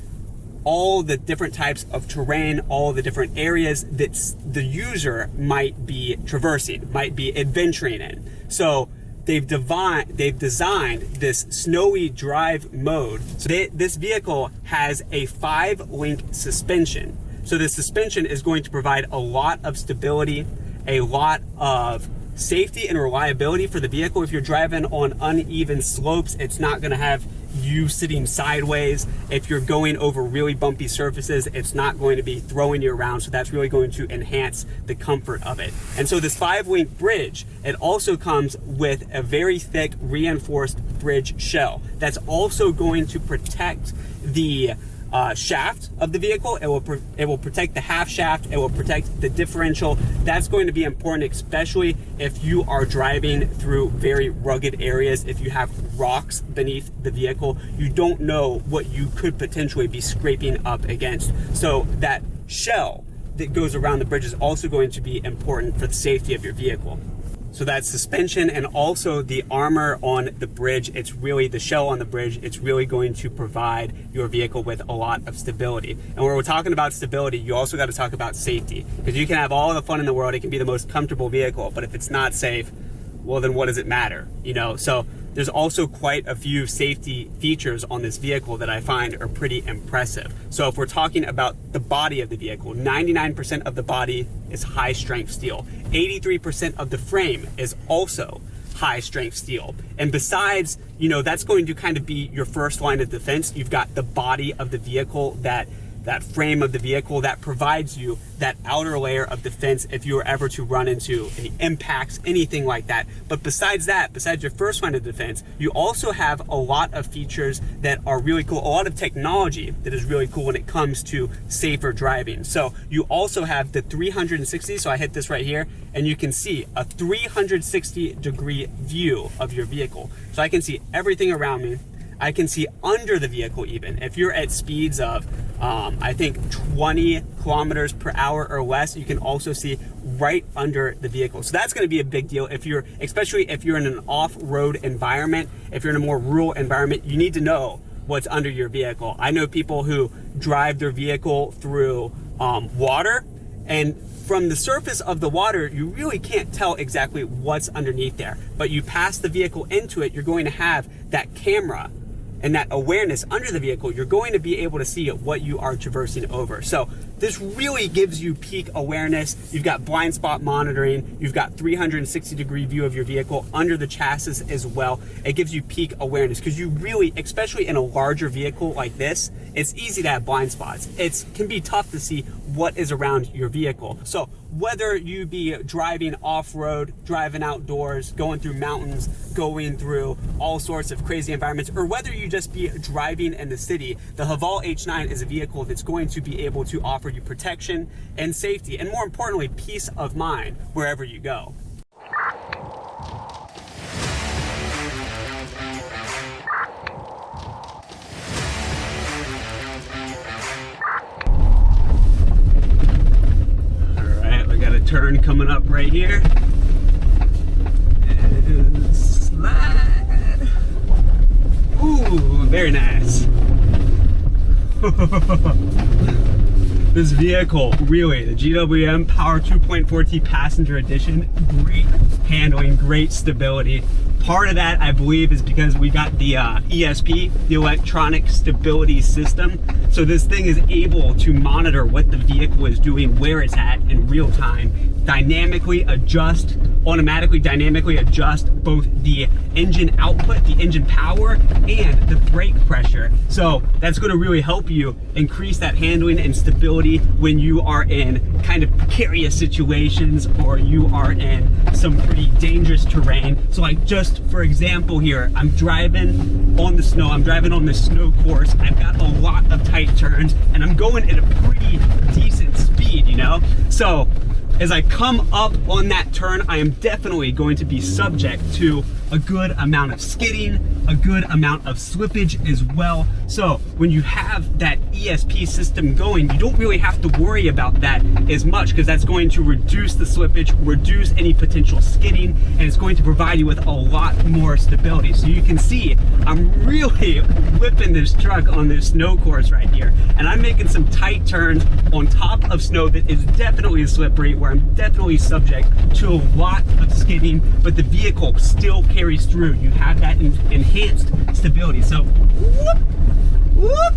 all the different types of terrain, all the different areas that the user might be traversing, might be adventuring in. So they've designed this snowy drive mode. So this vehicle has a 5-link suspension. So the suspension is going to provide a lot of stability, a lot of safety and reliability for the vehicle. If you're driving on uneven slopes, it's not going to have you sitting sideways. If you're going over really bumpy surfaces, it's not going to be throwing you around. So that's really going to enhance the comfort of it. And so this 5-link bridge, it also comes with a very thick reinforced bridge shell that's also going to protect the shaft of the vehicle. It will protect the half shaft. It will protect the differential. That's going to be important, especially if you are driving through very rugged areas. If you have rocks beneath the vehicle, you don't know what you could potentially be scraping up against. So that shell that goes around the bridge is also going to be important for the safety of your vehicle. So that suspension and also the armor on the bridge, it's really the shell on the bridge, it's really going to provide your vehicle with a lot of stability. And when we're talking about stability, you also got to talk about safety, because you can have all the fun in the world, it can be the most comfortable vehicle, but if it's not safe, well then what does it matter, you know? So there's also quite a few safety features on this vehicle that I find are pretty impressive. So if we're talking about the body of the vehicle, 99% of the body is high strength steel. 83% of the frame is also high strength steel. And besides, you know, that's going to kind of be your first line of defense. You've got the body of the vehicle, that frame of the vehicle that provides you that outer layer of defense if you were ever to run into any impacts, anything like that. But besides that, besides your first line of defense, you also have a lot of features that are really cool, a lot of technology that is really cool when it comes to safer driving. So you also have the 360, so I hit this right here, and you can see a 360-degree view of your vehicle. So I can see everything around me. I can see under the vehicle even. If you're at speeds of, I think 20 kilometers per hour or less, you can also see right under the vehicle. So that's gonna be a big deal if you're, especially if you're in an off-road environment, if you're in a more rural environment, you need to know what's under your vehicle. I know people who drive their vehicle through water, and from the surface of the water, you really can't tell exactly what's underneath there. But you pass the vehicle into it, you're going to have that camera and that awareness under the vehicle. You're going to be able to see what you are traversing over. So this really gives you peak awareness. You've got blind spot monitoring. You've got 360-degree view of your vehicle under the chassis as well. It gives you peak awareness because you really, especially in a larger vehicle like this, it's easy to have blind spots. It can be tough to see what is around your vehicle. So whether you be driving off-road, driving outdoors, going through mountains, going through all sorts of crazy environments, or whether you just be driving in the city, the Haval H9 is a vehicle that's going to be able to offer you protection and safety, and more importantly, peace of mind wherever you go. Turn coming up right here, and slide. Ooh, very nice. This vehicle, really, the GWM Power 2.4T Passenger Edition, great handling, great stability. Part of that, I believe, is because we got the ESP, the Electronic Stability System. So this thing is able to monitor what the vehicle is doing, where it's at in real time, automatically dynamically adjust both the engine output, the engine power, and the brake pressure. So that's going to really help you increase that handling and stability when you are in kind of precarious situations or you are in some pretty dangerous terrain. So like just for example here, I'm driving on the snow, I'm driving on this snow course, I've got a lot of tight turns and I'm going at a pretty decent speed, you know? So as I come up on that turn, I am definitely going to be subject to a good amount of skidding, a good amount of slippage as well. So when you have that ESP system going, you don't really have to worry about that as much because that's going to reduce the slippage, reduce any potential skidding, and it's going to provide you with a lot more stability. So you can see I'm really whipping this truck on this snow course right here, and I'm making some tight turns on top of snow that is definitely slippery, where I'm definitely subject to a lot of skidding, but the vehicle still carries through. You have that enhanced stability. So whoop, whoop.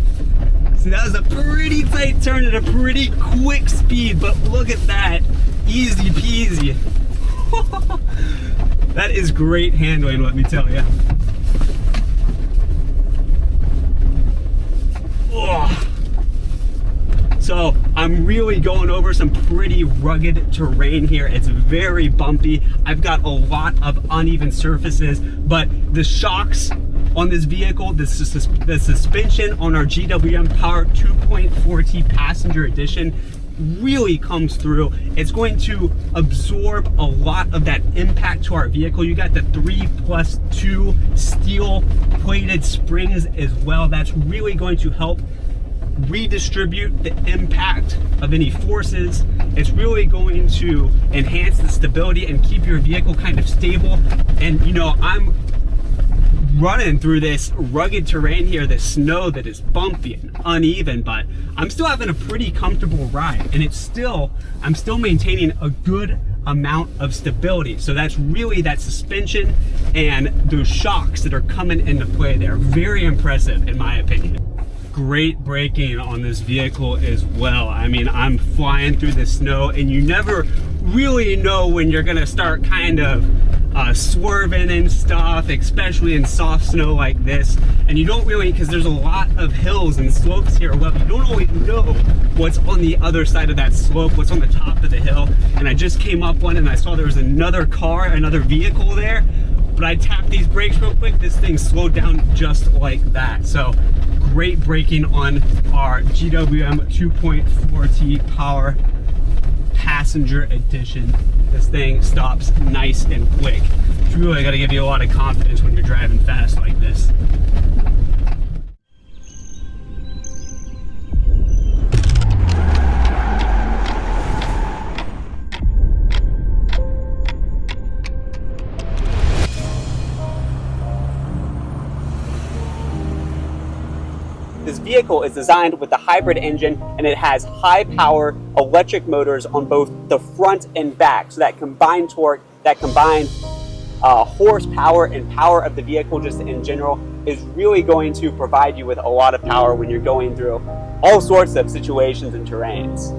So that was a pretty tight turn at a pretty quick speed, but look at that, easy peasy. That is great handling, let me tell you. Oh. So I'm I'm really going over some pretty rugged terrain here. It's very bumpy. I've got a lot of uneven surfaces, but the shocks on this vehicle, the suspension on our GWM Power 2.4T Passenger Edition really comes through. It's going to absorb a lot of that impact to our vehicle. You got the 3+2 steel plated springs as well. That's really going to help redistribute the impact of any forces. It's really going to enhance the stability and keep your vehicle kind of stable. And you know, I'm running through this rugged terrain here, this snow that is bumpy and uneven, but I'm still having a pretty comfortable ride, and I'm still maintaining a good amount of stability. So that's really that suspension and those shocks that are coming into play there. Very impressive in my opinion. Great braking on this vehicle as well. I mean, I'm flying through the snow, and you never really know when you're gonna start kind of swerving and stuff, especially in soft snow like this. And you don't really, because there's a lot of hills and slopes here, well, you don't always know what's on the other side of that slope, what's on the top of the hill. And I just came up one and I saw there was another car, another vehicle there, but I tapped these brakes real quick, this thing slowed down just like that. So great braking on our GWM 2.4T Power Passenger Edition. This thing stops nice and quick. It's really got to give you a lot of confidence when you're driving fast like this. This vehicle is designed with the hybrid engine, and it has high power electric motors on both the front and back. So that combined torque, that combined horsepower and power of the vehicle just in general is really going to provide you with a lot of power when you're going through all sorts of situations and terrains.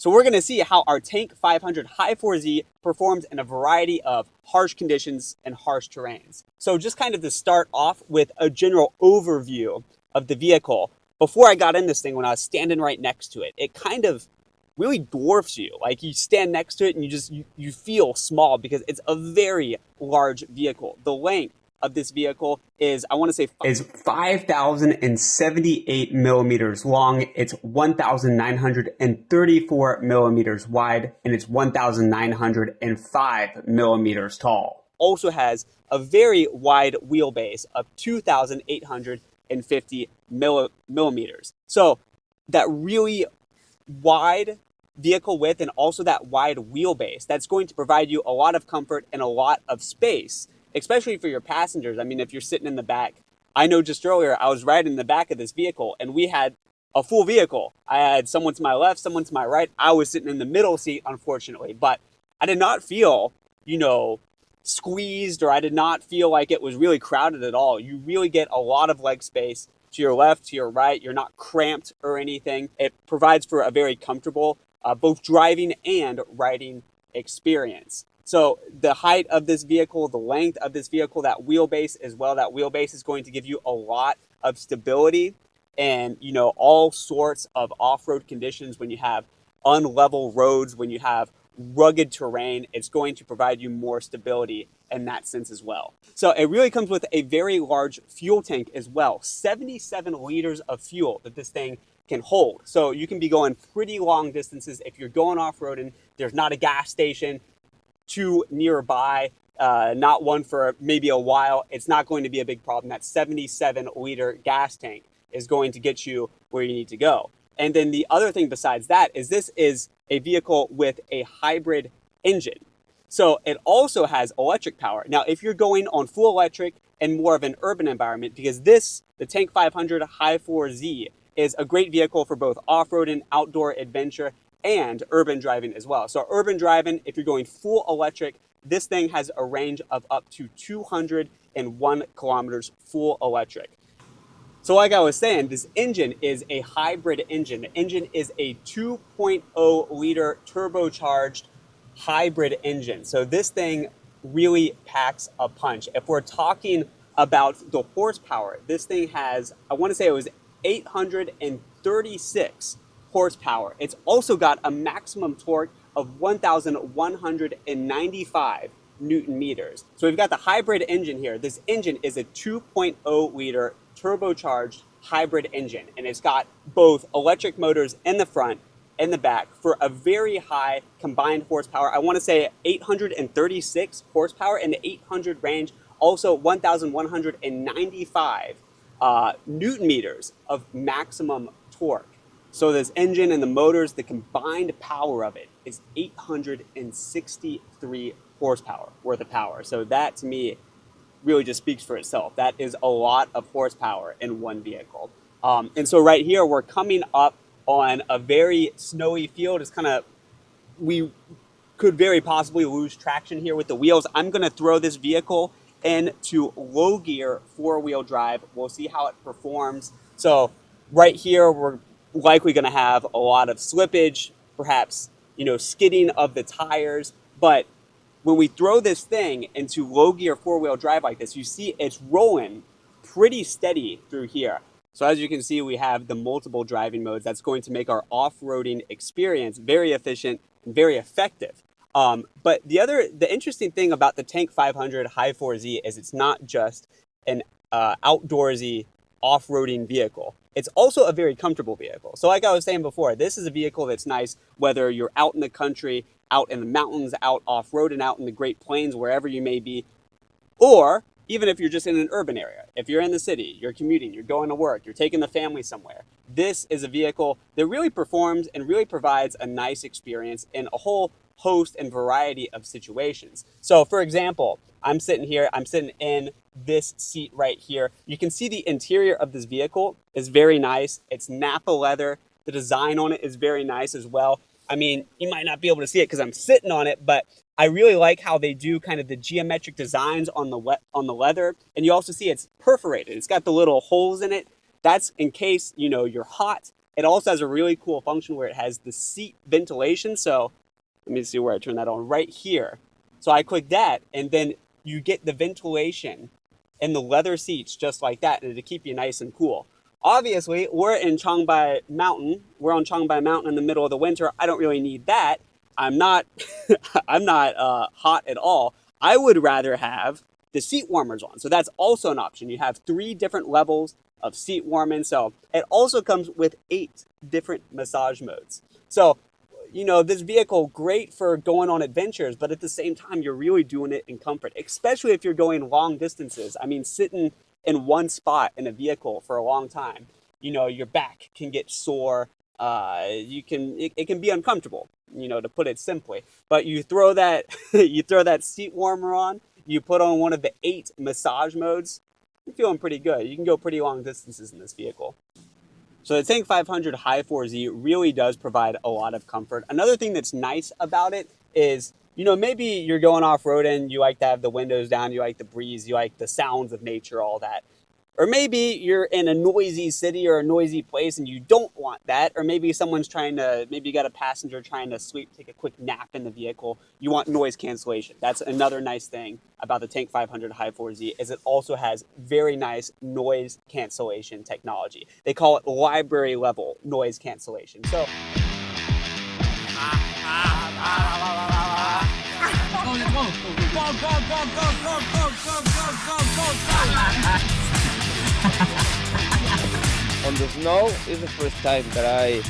So we're going to see how our Tank 500 Hi4Z performs in a variety of harsh conditions and harsh terrains. So just kind of to start off with a general overview of the vehicle, before I got in this thing, when I was standing right next to it, it kind of really dwarfs you. Like you stand next to it and you feel small because it's a very large vehicle. The length of this vehicle is, I want to say, is 5,078 millimeters long. It's 1,934 millimeters wide, and it's 1,905 millimeters tall. Also has a very wide wheelbase of 2,850 millimeters. So that really wide vehicle width and also that wide wheelbase, that's going to provide you a lot of comfort and a lot of space, especially for your passengers. I mean, if you're sitting in the back, I know just earlier I was riding in the back of this vehicle and we had a full vehicle. I had someone to my left, someone to my right. I was sitting in the middle seat, unfortunately, but I did not feel, squeezed, or I did not feel like it was really crowded at all. You really get a lot of leg space to your left, to your right. You're not cramped or anything. It provides for a very comfortable both driving and riding experience. So the height of this vehicle, the length of this vehicle, that wheelbase as well, that wheelbase is going to give you a lot of stability and, all sorts of off-road conditions. When you have unlevel roads, when you have rugged terrain, it's going to provide you more stability in that sense as well. So it really comes with a very large fuel tank as well, 77 liters of fuel that this thing can hold. So you can be going pretty long distances. If you're going off-roading, there's not a gas station too nearby, not one for maybe a while, it's not going to be a big problem. That 77-liter gas tank is going to get you where you need to go. And then the other thing besides that is this is a vehicle with a hybrid engine. So it also has electric power. Now, if you're going on full electric and more of an urban environment, because the Tank 500 Hi4Z is a great vehicle for both off-road and outdoor adventure and urban driving as well. So urban driving, if you're going full electric, this thing has a range of up to 201 kilometers full electric. So like I was saying, this engine is a hybrid engine. The engine is a 2.0 liter turbocharged hybrid engine. So this thing really packs a punch. If we're talking about the horsepower, this thing has, I want to say it was 836 horsepower. It's also got a maximum torque of 1,195 Newton meters. So we've got the hybrid engine here. This engine is a 2.0 liter turbocharged hybrid engine, and it's got both electric motors in the front and the back for a very high combined horsepower. I want to say 836 horsepower in the 800 range, also 1,195 Newton meters of maximum torque. So this engine and the motors, the combined power of it is 863 horsepower worth of power. So that to me really just speaks for itself. That is a lot of horsepower in one vehicle. And so right here, we're coming up on a very snowy field. It's kind of, we could very possibly lose traction here with the wheels. I'm gonna throw this vehicle into low gear 4-wheel drive. We'll see how it performs. So right here, we're likely gonna have a lot of slippage, perhaps, you know, skidding of the tires. But when we throw this thing into low gear 4-wheel drive like this, you see it's rolling pretty steady through here. So as you can see, we have the multiple driving modes. That's going to make our off-roading experience very efficient and very effective. But the interesting thing about the Tank 500 Hi4Z is it's not just an outdoorsy off-roading vehicle. It's also a very comfortable vehicle. So like I was saying before, this is a vehicle that's nice whether you're out in the country, out in the mountains, out off-roading, out in the Great Plains, wherever you may be, or even if you're just in an urban area. If you're in the city, you're commuting, you're going to work, you're taking the family somewhere. This is a vehicle that really performs and really provides a nice experience in a whole host and variety of situations. So for example, I'm sitting here, I'm sitting in this seat right here. You can see the interior of this vehicle is very nice. It's Napa leather. The design on it is very nice as well. I mean, you might not be able to see it because I'm sitting on it, but I really like how they do kind of the geometric designs on the leather. And you also see it's perforated. It's got the little holes in it. That's in case, you know, you're hot. It also has a really cool function where it has the seat ventilation. So let me see where I turn that on right here. So I click that and then you get the ventilation in the leather seats just like that, and to keep you nice and cool. Obviously, we're in Changbai Mountain. We're on Changbai Mountain in the middle of the winter. I don't really need that. I'm not hot at all. I would rather have the seat warmers on. So that's also an option. You have 3 different levels of seat warming. So it also comes with 8 different massage modes. So, you know, this vehicle, great for going on adventures, but at the same time, you're really doing it in comfort, especially if you're going long distances. I mean, sitting in one spot in a vehicle for a long time, you know, your back can get sore. It can be uncomfortable, you know, to put it simply. But you throw that seat warmer on, you put on one of the 8 massage modes, you're feeling pretty good. You can go pretty long distances in this vehicle. So the Tank 500 Hi4Z really does provide a lot of comfort. Another thing that's nice about it is, you know, maybe you're going off-roading, you like to have the windows down, you like the breeze, you like the sounds of nature, all that. Or maybe you're in a noisy city or a noisy place and you don't want that. Or maybe maybe you got a passenger trying to sleep, take a quick nap in the vehicle. You want noise cancellation. That's another nice thing about the Tank 500 Hi4Z is it also has very nice noise cancellation technology. They call it library level noise cancellation. So On the snow is the first time that I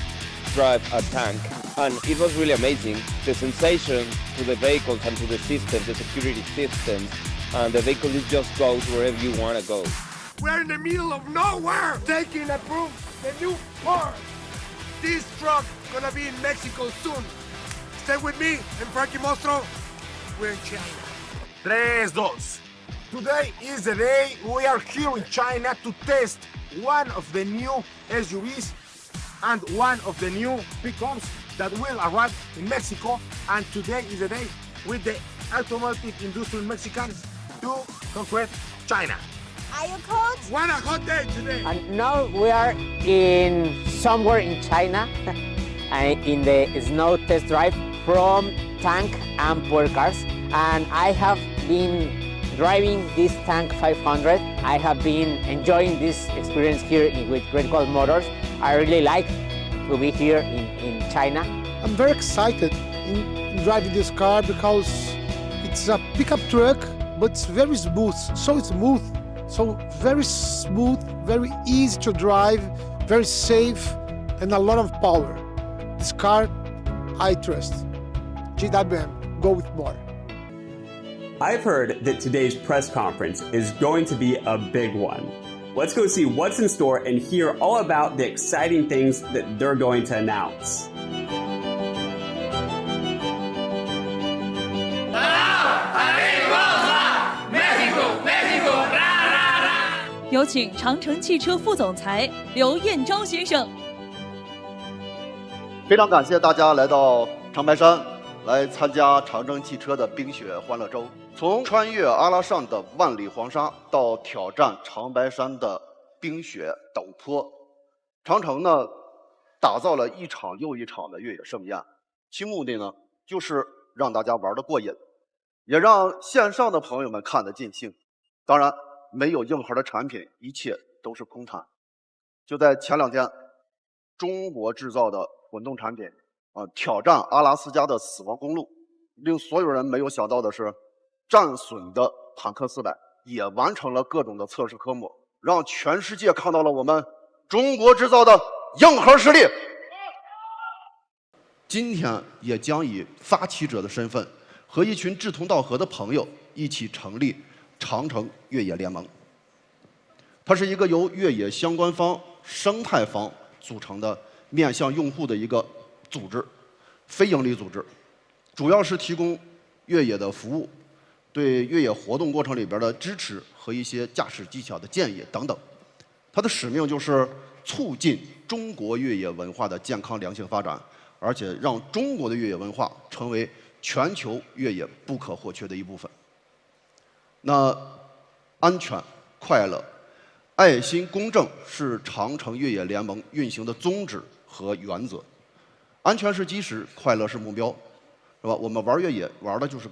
drive a tank, and it was really amazing. The sensation to the vehicles and to the system, the security systems, and the vehicle just goes wherever you want to go. We're in the middle of nowhere, taking a proof the new part. This truck gonna be in Mexico soon. Stay with me and Frankie Mostro. We're in China. 3, 2. Today is the day we are here in China to test one of the new SUVs and one of the new pickups that will arrive in Mexico. And today is the day with the automotive industry Mexicans to conquer China. Are you cold? What a hot day today. And now we are in somewhere in China in the snow test drive from tank and power cars. And I have been driving this tank 500. I have been enjoying this experience here with Great Wall Motors. I really like to be here in China. I'm very excited in driving this car because it's a pickup truck, but it's very smooth, so very smooth, very easy to drive, very safe, and a lot of power. This car, I trust. GWM, go with more. I've heard that today's press conference is going to be a big one. Let's go see what's in store and hear all about the exciting things that they're going to announce. 有请长城汽车副总裁刘彦昭先生。非常感谢大家来到长白山，来参加长城汽车的冰雪欢乐周。从穿越阿拉善的万里黄沙到挑战长白山的冰雪陡坡，长城呢打造了一场又一场的越野盛宴，其目的呢就是让大家玩得过瘾，也让线上的朋友们看得尽兴。当然，没有硬核的产品，一切都是空谈。就在前2天，中国制造的混动产品挑战阿拉斯加的死亡公路，令所有人没有想到的是，战损的坦克400也完成了各种的测试科目，让全世界看到了我们中国制造的硬核实力。今天也将以发起者的身份，和一群志同道合的朋友一起成立长城越野联盟。它是一个由越野相关方、生态方组成的面向用户的一个组织，非营利组织，主要是提供越野的服务，对越野活动过程里边的支持和一些驾驶技巧的建议等等。它的使命就是促进中国越野文化的健康良性发展，而且让中国的越野文化成为全球越野不可或缺的一部分。那安全、快乐、爱心、公正是长城越野联盟运行的宗旨和原则。安全是基石，快乐是目标，是吧？我们玩越野玩的就是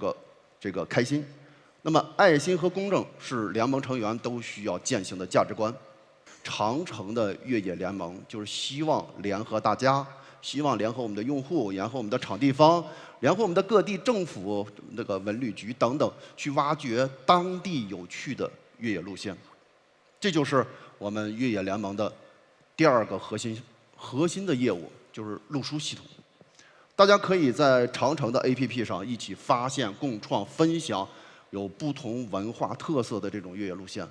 这个开心。那么爱心和公正是联盟成员都需要践行的价值观。长城的越野联盟就是希望联合大家，希望联合我们的用户，联合我们的场地方，联合我们的各地政府、那个文旅局等等，去挖掘当地有趣的越野路线。这就是我们越野联盟的第2个核心的业务，就是路书系统。大家可以在长城的 APP 上一起发现、共创、分享有不同文化特色的这种越野路线。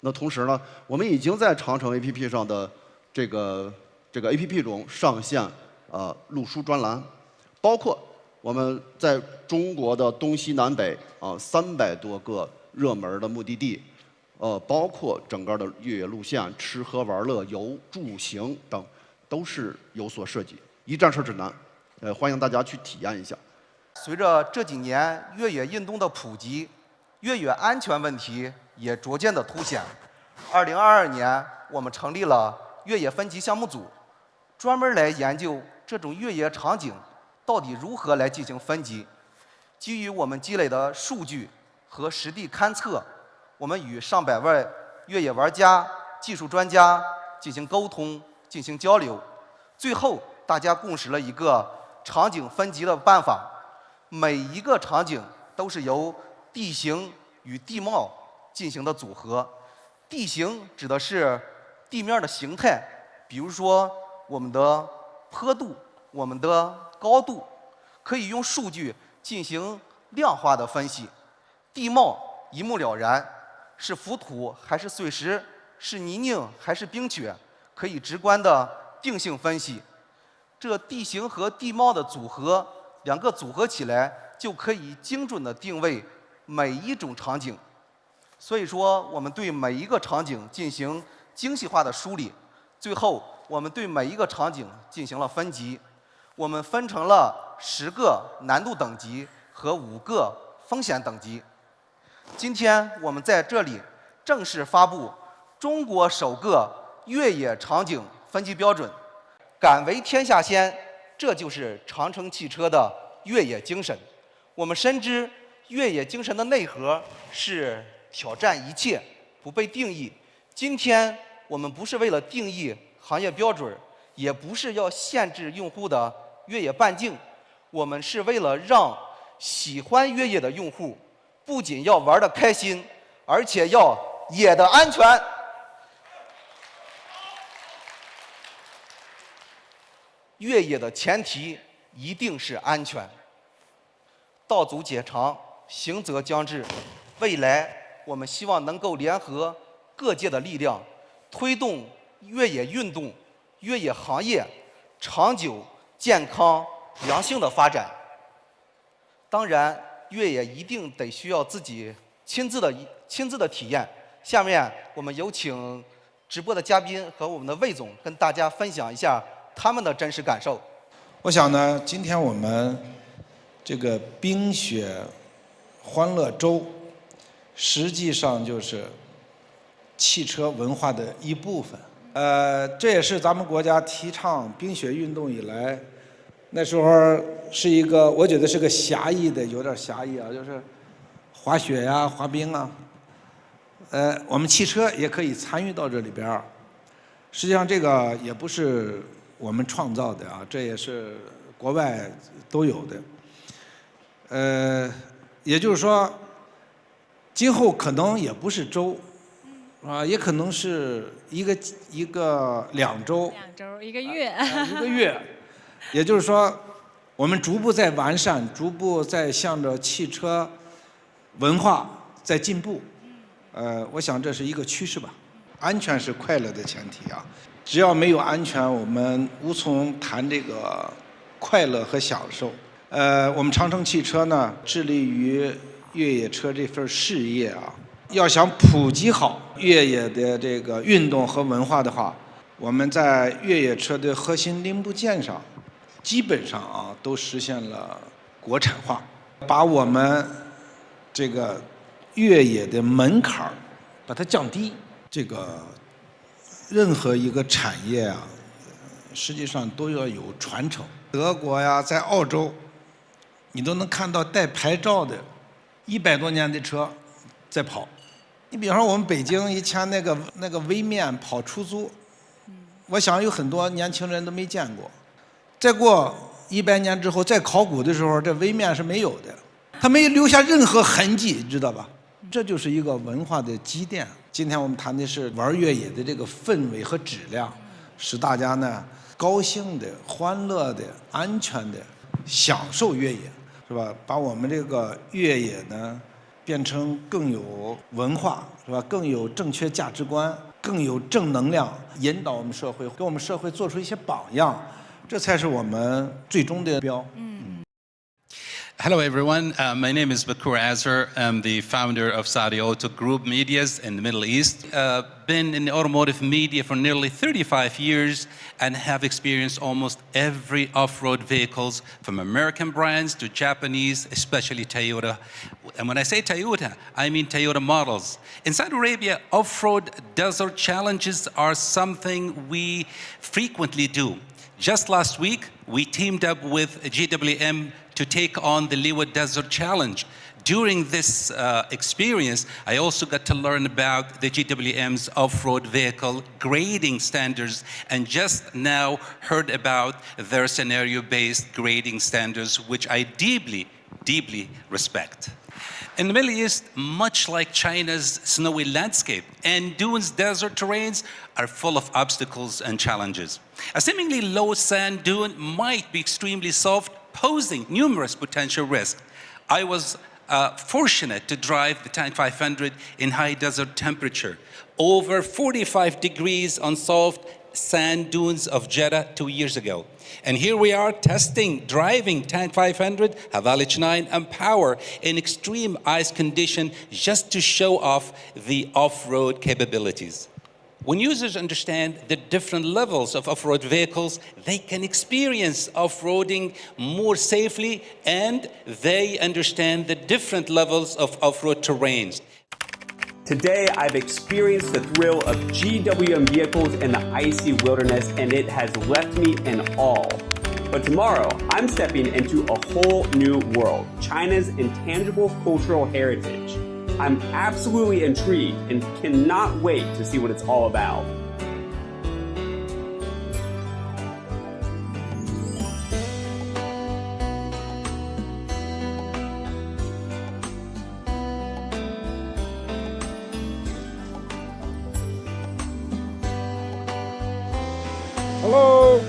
那同时呢，我们已经在长城 APP 上的这个 APP 中上线路书专栏，包括我们在中国的东西南北300多个热门的目的地，包括整个的越野路线、吃喝玩乐、游住行等，都是有所设计，一站式指南，欢迎大家去体验一下。随着这几年越野运动的普及，越野安全问题也逐渐的凸显。2022年，我们成立了越野分级项目组，专门来研究这种越野场景到底如何来进行分级。基于我们积累的数据和实地勘测，我们与上百位越野玩家、技术专家进行沟通、进行交流，最后大家共识了一个场景分级的办法。每一个场景都是由地形与地貌进行的组合。地形指的是地面的形态，比如说我们的坡度、我们的高度，可以用数据进行量化的分析。地貌一目了然，是浮土还是碎石，是泥泞还是冰雪，可以直观的定性分析。这地形和地貌的组合，2个组合起来就可以精准的定位每一种场景。所以说，我们对每一个场景进行精细化的梳理，最后我们对每一个场景进行了分级。我们分成了10个难度等级和5个风险等级。今天我们在这里正式发布中国首个越野场景分级标准，敢为天下先，这就是长城汽车的越野精神。我们深知越野精神的内核是挑战一切，不被定义。今天我们不是为了定义行业标准，也不是要限制用户的越野半径，我们是为了让喜欢越野的用户不仅要玩得开心，而且要野得安全。越野的前提一定是安全。道阻且长，行则将至。未来我们希望能够联合各界的力量，推动越野运动、越野行业长久、健康、良性的发展。当然，越野一定得需要自己亲自的体验。下面我们有请直播的嘉宾和我们的魏总跟大家分享一下他们的真实感受。我想呢，今天我们这个冰雪欢乐周，实际上就是汽车文化的一部分。这也是咱们国家提倡冰雪运动以来，那时候是一个，我觉得是个狭义的，有点狭义啊，就是滑雪呀、滑冰啊。我们汽车也可以参与到这里边儿。实际上，这个也不是我们创造的啊，这也是国外都有的。也就是说，今后可能也不是周，啊，也可能是2周，一个月，一个月。也就是说，我们逐步在完善，逐步在向着汽车文化在进步。我想这是一个趋势吧。安全是快乐的前提啊，只要没有安全，我们无从谈这个快乐和享受。我们长城汽车呢，致力于越野车这份事业啊，要想普及好越野的这个运动和文化的话，我们在越野车的核心零部件上，基本上啊都实现了国产化，把我们这个越野的门槛儿把它降低。这个任何一个产业啊，实际上都要有传承。德国呀，在澳洲，你都能看到带牌照的100多年的车在跑。你比方说我们北京以前那个微面跑出租，我想有很多年轻人都没见过。再过100年之后，再考古的时候，这微面是没有的，它没留下任何痕迹，知道吧？这就是一个文化的积淀。今天我们谈的是玩越野的这个氛围和质量，使大家呢高兴的、欢乐的、安全的享受越野，是吧？把我们这个越野呢变成更有文化，是吧？更有正确价值观，更有正能量，引导我们社会，给我们社会做出一些榜样，这才是我们最终的目标。Hello everyone, my name is Bakur Azhar. I'm the founder of Saudi Auto Group Medias in the Middle East. Been in the automotive media for nearly 35 years and have experienced almost every off-road vehicles from American brands to Japanese, especially Toyota. And when I say Toyota, I mean Toyota models. In Saudi Arabia, off-road desert challenges are something we frequently do. Just last week, we teamed up with GWM to take on the Liwa Desert Challenge. During this experience, I also got to learn about the GWM's off-road vehicle grading standards, and just now heard about their scenario-based grading standards, which I deeply, deeply respect. In the Middle East, much like China's snowy landscape, and dunes desert terrains are full of obstacles and challenges. A seemingly low sand dune might be extremely soft, posing numerous potential risks. I was fortunate to drive the Tank 500 in high desert temperature, over 45 degrees on soft sand dunes of Jeddah 2 years ago. And here we are driving Tank 500, Haval H9 and Power in extreme ice condition just to show off the off-road capabilities. When users understand the different levels of off-road vehicles, they can experience off-roading more safely, and they understand the different levels of off-road terrains. Today, I've experienced the thrill of GWM vehicles in the icy wilderness, and it has left me in awe. But tomorrow, I'm stepping into a whole new world, China's intangible cultural heritage. I'm absolutely intrigued and cannot wait to see what it's all about. Hello.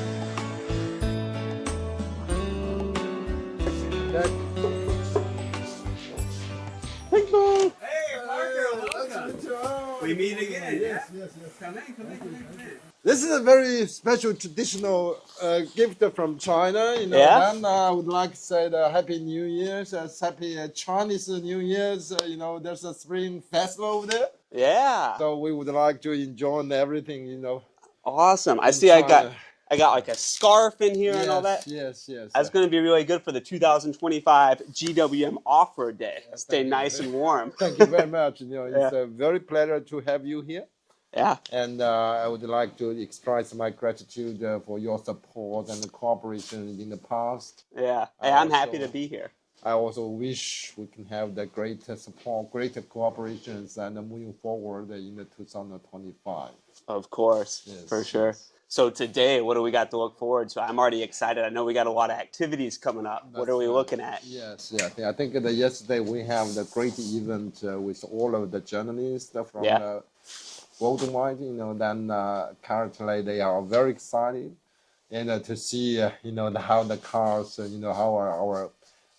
Hello. Hey, Parker, welcome. We meet again. Yes. Come in. This is a very special traditional gift from China. Yeah? Then I would like to say the Happy New Year's, Happy Chinese New Year's. There's a spring festival over there. Yeah. So we would like to enjoy everything. Awesome. I see. China. I got like a scarf in here and all that. Yes. That's going to be really good for the 2025 GWM Off-Road Day. Stay nice and warm. Thank you very much. It's a very pleasure to have you here. Yeah. And I would like to express my gratitude for your support and the cooperation in the past. Yeah. Hey, I'm happy to be here. I also wish we can have the greater support, greater cooperations, and moving forward in the 2025. Of course, for sure. So today, what do we got to look forward to? I'm already excited. I know we got a lot of activities coming up. What are we looking at? Yes. I think that yesterday we have the great event with all of the journalists from worldwide. Then currently they are very excited, and to see how the cars, how our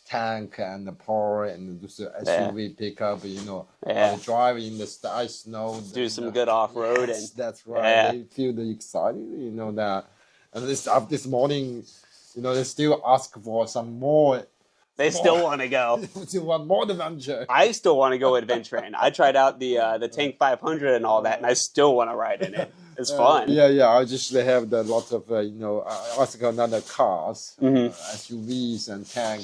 tank and the power and the SUV pickup, drive in the ice, snow. Do some good off-roading. Yes, that's right. They feel excited, that. And this morning, they still ask for some more. They still want to go. Still want more adventure. I still want to go adventuring. I tried out the Tank 500 and all that, and I still want to ride in it. It's fun. I just have a lot of I ask another cars, SUVs and tank.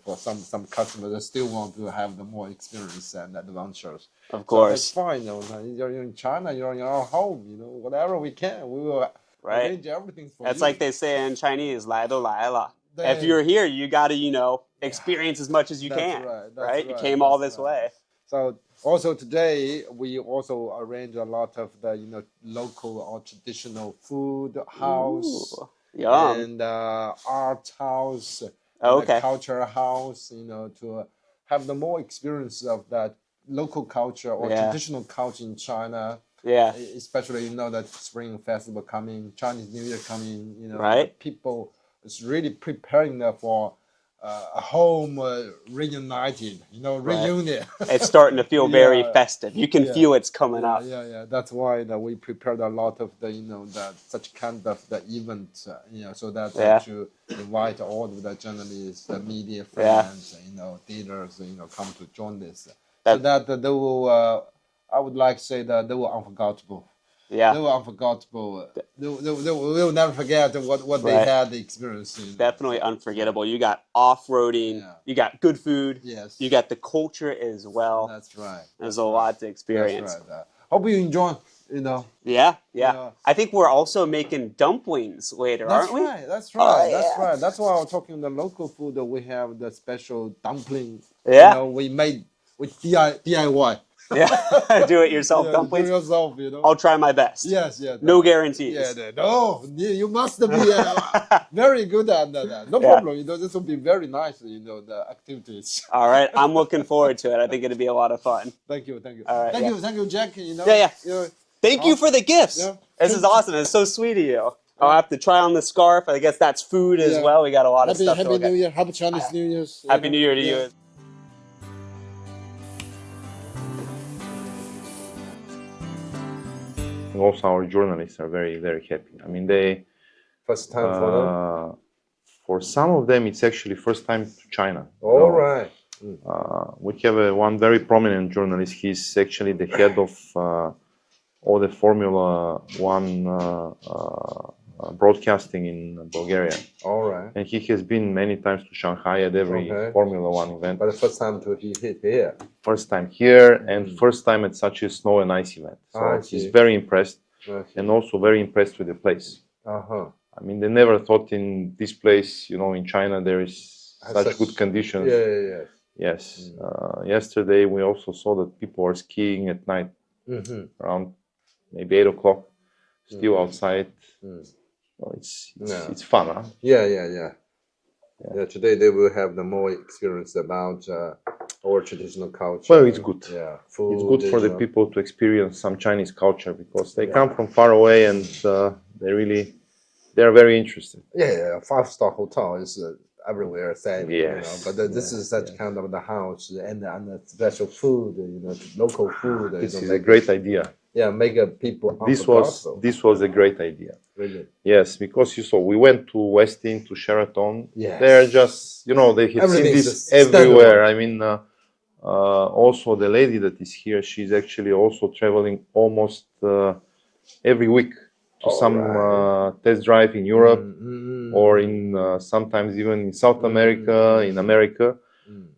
For some customers, they still want to have the more experience and adventures. Of course, so it's fine. You're in China. You're in our home. Whatever we can, we will arrange everything for you. That's like they say in Chinese, 来都来了. If you're here, you got to experience as much as you can. Right? You came all this way. So also today we also arrange a lot of the local or traditional food house. Yum. And art house, culture house. To have the more experience of that local culture or traditional culture in China. Yeah. Especially that Spring Festival coming, Chinese New Year coming. Right. People is really preparing for a home reunited, reunion. It's starting to feel very festive. You can feel it's coming up. Yeah. That's why we prepared a lot of the such kind of the event, so that to invite all of the journalists, the media friends, dealers, come to join this. So that they will, I would like to say that they were unforgettable. Yeah. They were unforgettable. They will never forget what they had the experience in. Definitely unforgettable. You got off-roading, you got good food, you got the culture as well. That's right. There's a lot to experience. That's right. Hope you enjoy, Yeah. I think we're also making dumplings later, aren't we? That's right. That's why I was talking the local food that we have the special dumpling. Yeah. We made with DIY. Yeah, do it yourself dumplings. Do it yourself, I'll try my best. Yes. No guarantees. You must be very good at that. No problem. This will be very nice. The activities. All right, I'm looking forward to it. I think it'll be a lot of fun. Thank you. All right, thank you, Jack. Thank you for the gifts. Yeah. This is awesome. It's so sweet of you. I'll have to try on the scarf. I guess that's food as well. We got a lot of stuff. Happy New Year. Happy Chinese New Year. Happy New Year to you. Also, our journalists are very, very happy. I mean, they first time for them. For some of them, it's actually first time to China. All right. We have one very prominent journalist. He's actually the head of all the Formula One broadcasting in Bulgaria. All right. And he has been many times to Shanghai at every Formula One event. But the first time he hit here. First time here and first time at such a snow and ice event. So he's very impressed and also very impressed with the place. Uh-huh. I mean, they never thought in this place, you know, in China, there is such good conditions. Yes. Yesterday, we also saw that people are skiing at night around maybe 8 o'clock, still outside. Well, it's fun, huh? Yeah. Today they will have the more experience about our traditional culture. Well, it's good. Yeah, food, it's good for the people to experience some Chinese culture because they come from far away and they are very interested. Yeah, 5-star hotel is everywhere same. Yes. But this is such kind of the house and the special food, local food. This is a great idea. Yeah, make people. This was a great idea. Really? Yes, because you saw we went to Westin, to Sheraton. Yes. They're just they have seen this everywhere. I mean, also the lady that is here, she's actually also traveling almost every week to some test drive in Europe or in sometimes even in South America, in America.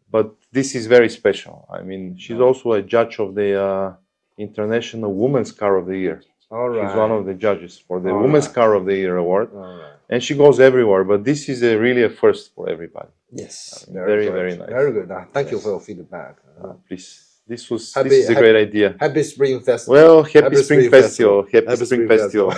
But this is very special. I mean, she's also a judge of the International Women's Car of the Year. She's one of the judges for the Women's Car of the Year award. And she goes everywhere, but this is really a first for everybody. Yes, very nice. Very good. Thank you for your feedback. Please, this is a great idea. Happy Spring Festival. Well, happy Spring Festival. Happy Spring Festival.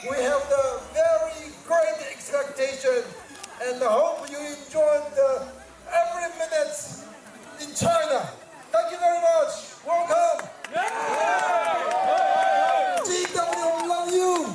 We have the very great expectation and hope you enjoyed every minute in China. Thank you very much. Welcome. GWM love you.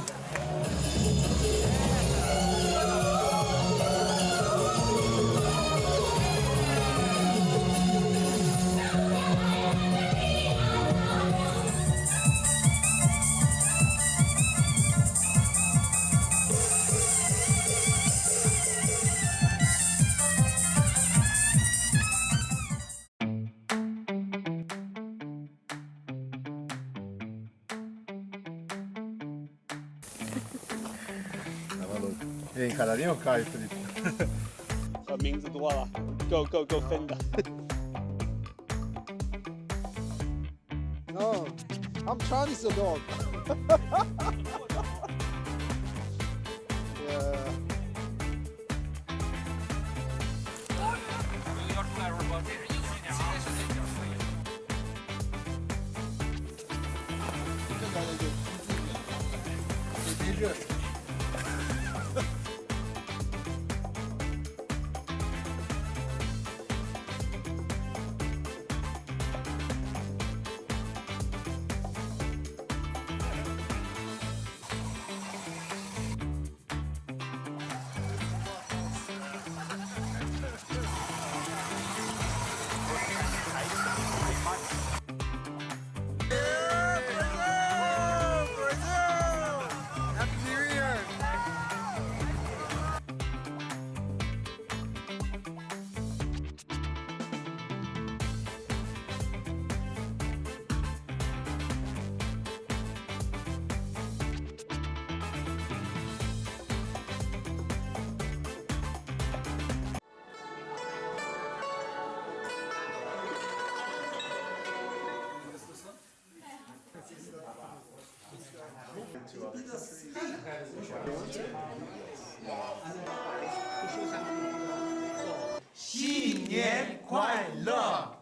名字多了 ，Go Fender。 No, I'm Chinese dog. Happy New Year! 新年快乐！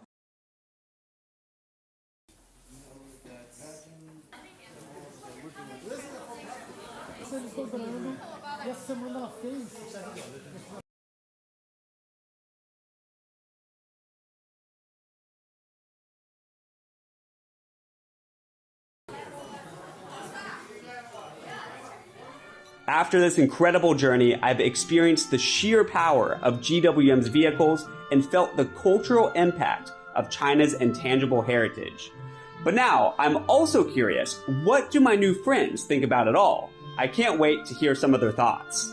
After this incredible journey, I've experienced the sheer power of GWM's vehicles and felt the cultural impact of China's intangible heritage. But now, I'm also curious, what do my new friends think about it all? I can't wait to hear some of their thoughts.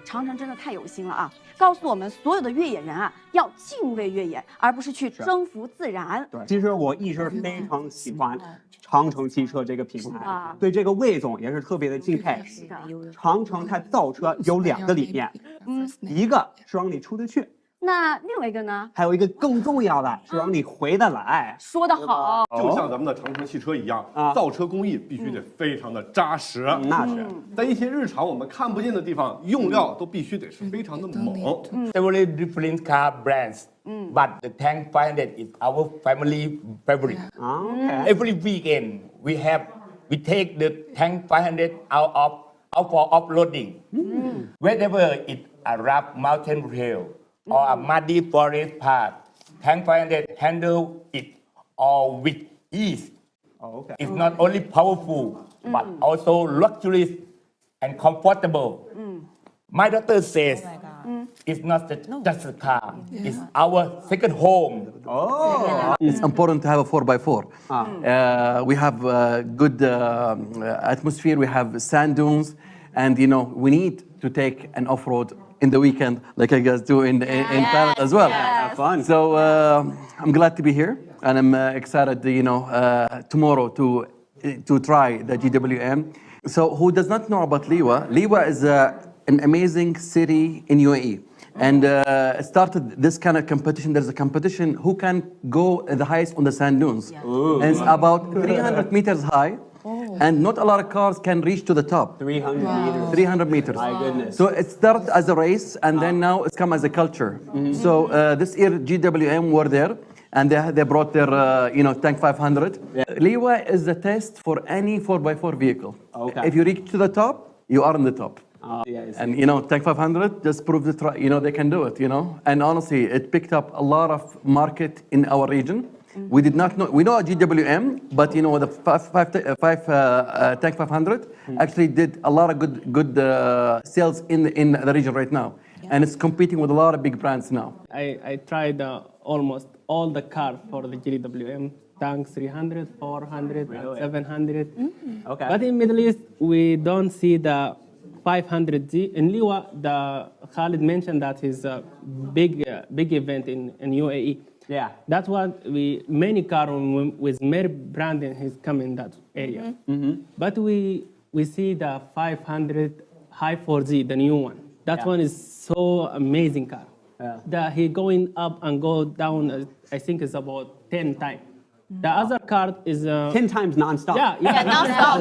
长城真的太有心了啊！告诉我们所有的越野人啊，要敬畏越野，而不是去征服自然。对，其实我一直非常喜欢长城汽车这个品牌，对这个魏总也是特别的敬佩。是的，长城它造车有2个理念，一个是让你出得去。 那另外一个呢？还有一个更重要的是让你回得来。说得好，就像咱们的长城汽车一样，造车工艺必须得非常的扎实。那是，在一些日常我们看不见的地方，用料都必须得是非常的猛。Several different car brands, but the Tank 500 is our family favorite. Every weekend we take the Tank 500 out for off-roading. Wherever it's a rough mountain trail or a muddy forest path, Tank 500 handle it all with ease. It's not only powerful, but also luxurious and comfortable. My daughter says it's not just a car, it's our second home. It's important to have a 4x4. We have good atmosphere, we have sand dunes, and you know, we need to take an off-road in the weekend, like I guys do in Thailand as well. Have fun. So I'm glad to be here, and I'm excited, you know, tomorrow to try the GWM. So who does not know about Liwa? Liwa is an amazing city in UAE. And started this kind of competition. There's a competition who can go the highest on the sand dunes. And it's about 300 meters high. And not a lot of cars can reach to the top. 300 meters. 300 meters. My goodness. So it started as a race, and then now it's come as a culture. So this year GWM were there, and they brought their you know, Tank 500. Liwa is the test for any 4x4 vehicle. If you reach to the top, you are on the top. And you know, Tank 500 just proved it, you know, they can do it, you know. And honestly, it picked up a lot of market in our region. We did not know, we know a GWM, but you know, the Tank 500 actually did a lot of good sales in the region right now. And it's competing with a lot of big brands now. I tried almost all the cars for the GWM, Tank 300, 400, 700. But in Middle East, we don't see the 500Z. In Liwa, the Khalid mentioned that is a big event in UAE. Yeah. That's what many cars with many branding has come in that area. But we see the 500 High 4Z, the new one. That one is so amazing car. That he going up and go down, I think it's about 10 times. The other car is 10 times non-stop. Yeah, non-stop.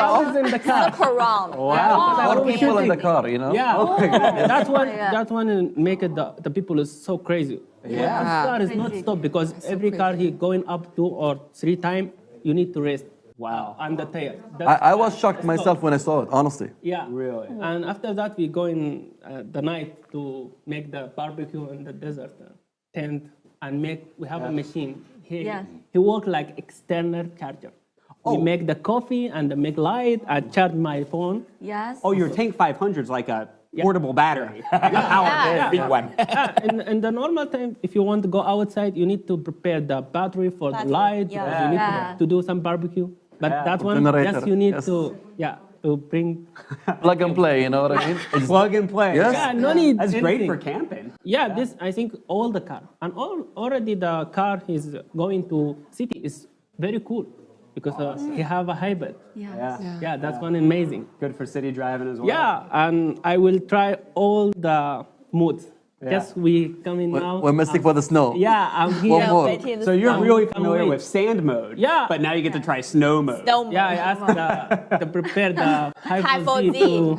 Always in the car. Circle round. Wow. A lot of people in the car, you know? Yeah. That one make it the people is so crazy. Yeah. The car is not stop because every car he going up 2 or 3 times, you need to rest. Wow. On the tail. I was shocked myself when I saw it, honestly. Yeah. Really? And after that, we go in the night to make the barbecue in the desert tent and we have a machine. He work like external charger. We make the coffee and make light and charge my phone. Yes. Oh, your Tank 500 is like a portable battery. Big one. In the normal time, if you want to go outside, you need to prepare the battery for the light. You need to do some barbecue. But that one, just you need to bring... Plug and play, you know what I mean? Plug and play. Yes. Yeah, no need That's anything. great for camping. Yeah, this, I think, all the car. And already the car is going to city is very cool because he have a hybrid. Yeah, that's one amazing. Good for city driving as well. Yeah, and I will try all the modes. Just we coming now. We're missing for the snow. Yeah, I'm here. One more. So you're really familiar with sand mode. Yeah. But now you get to try snow mode. Yeah, I asked to prepare the high for Z to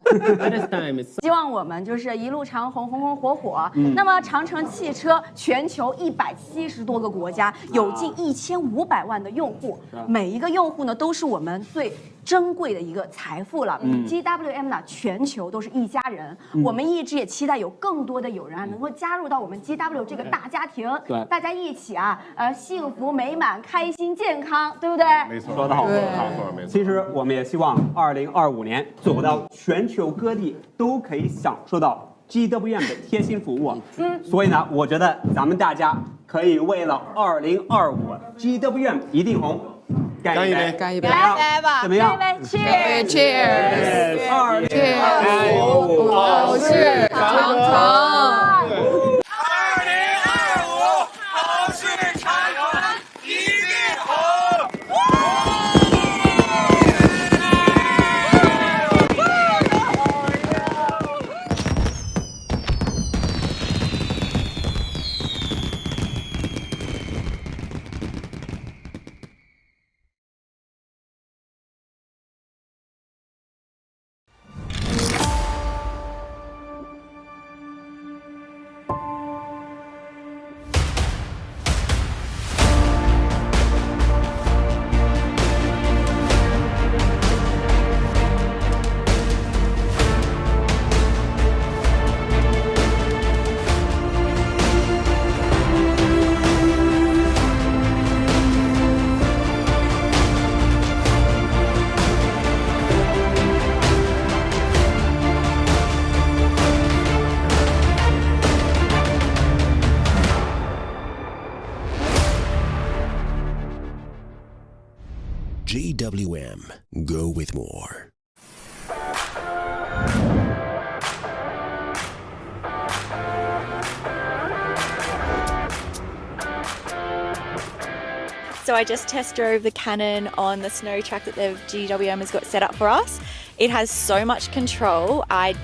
this time. 希望我们就是一路长虹，红红火火。那么长城汽车全球170多个国家，有近1500万的用户，每一个用户呢都是我们最珍贵的一个财富了。GWM 呢，全球都是一家人，我们一直也期待有更多的友人啊能够加入到我们 GW 这个大家庭，大家一起啊，幸福美满、开心健康，对不对？没错，说得好，没错，没错。其实我们也希望2025年走到全球各地都可以享受到 GWM 的贴心服务。所以呢，我觉得咱们大家可以为了2025 GWM 一定红。干一杯！干一杯！来吧！怎么样 ？Cheers！ 2025好事长城。 GWM, go with more. So I just test drove the Canon on the snow track that the GWM has got set up for us. It has so much control. I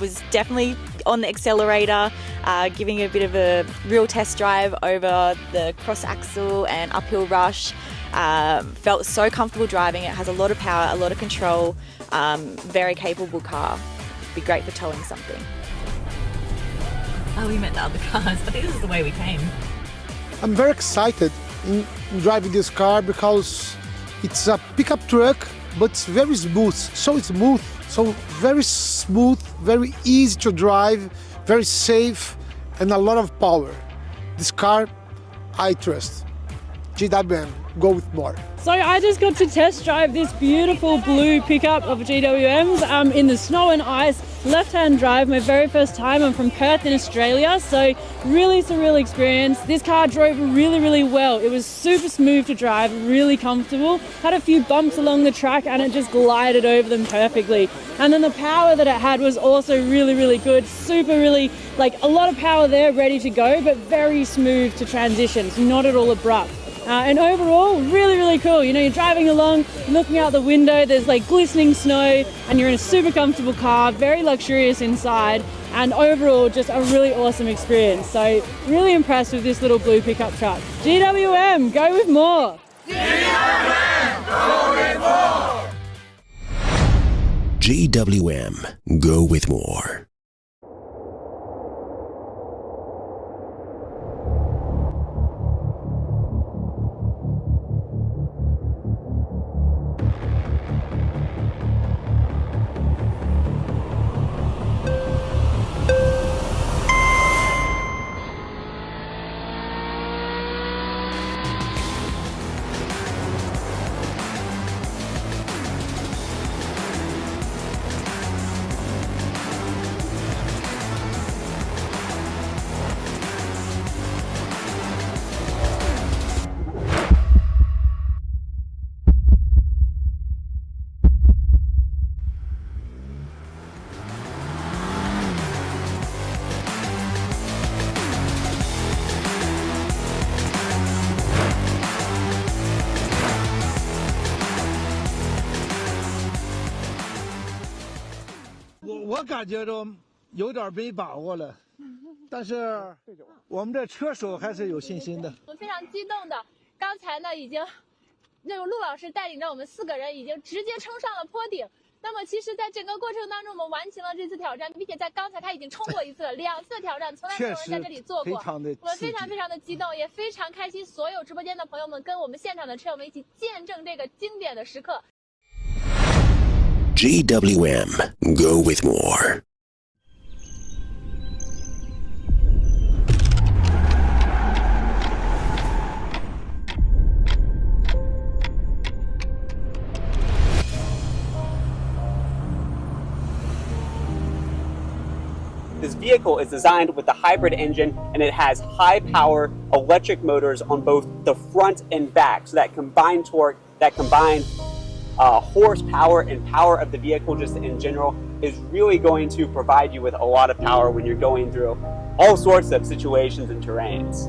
was definitely on the accelerator, giving a bit of a real test drive over the cross axle and uphill rush. Felt so comfortable driving. It has a lot of power, a lot of control, very capable car. Be great for towing something. Oh, we met the other cars. I think this is the way we came. I'm very excited in driving this car because it's a pickup truck, but it's very smooth, so very smooth, very easy to drive, very safe, and a lot of power. This car, I trust. GWM, go with more. So I just got to test drive this beautiful blue pickup of GWM's in the snow and ice, left-hand drive, my very first time. I'm from Perth in Australia, so really surreal experience. This car drove really well. It was super smooth to drive, really comfortable. Had a few bumps along the track and it just glided over them perfectly. And then the power that it had was also really good. Really, like a lot of power there, ready to go, but very smooth to transition, so not at all abrupt. And overall, really cool. You know, you're driving along, looking out the window, there's like glistening snow, and you're in a super comfortable car, very luxurious inside, and overall just a really awesome experience. So really impressed with this little blue pickup truck. GWM, go with more! GWM, go with more! GWM, go with more. 但是我们的车手还是有信心的。我们非常激动的，刚才呢已经，那个陆老师带领着我们4个人已经直接冲上了坡顶。那么其实，在整个过程当中，我们完成了这次挑战，并且在刚才他已经冲过一次了，2次挑战，从来没有人在这里做过。我们非常非常的激动，也非常开心，所有直播间的朋友们跟我们现场的车友们一起见证这个经典的时刻。GWM, go with more. This vehicle is designed with a hybrid engine, and it has high-power electric motors on both the front and back. So that combined torque, that combined horsepower and power of the vehicle just in general is really going to provide you with a lot of power when you're going through all sorts of situations and terrains.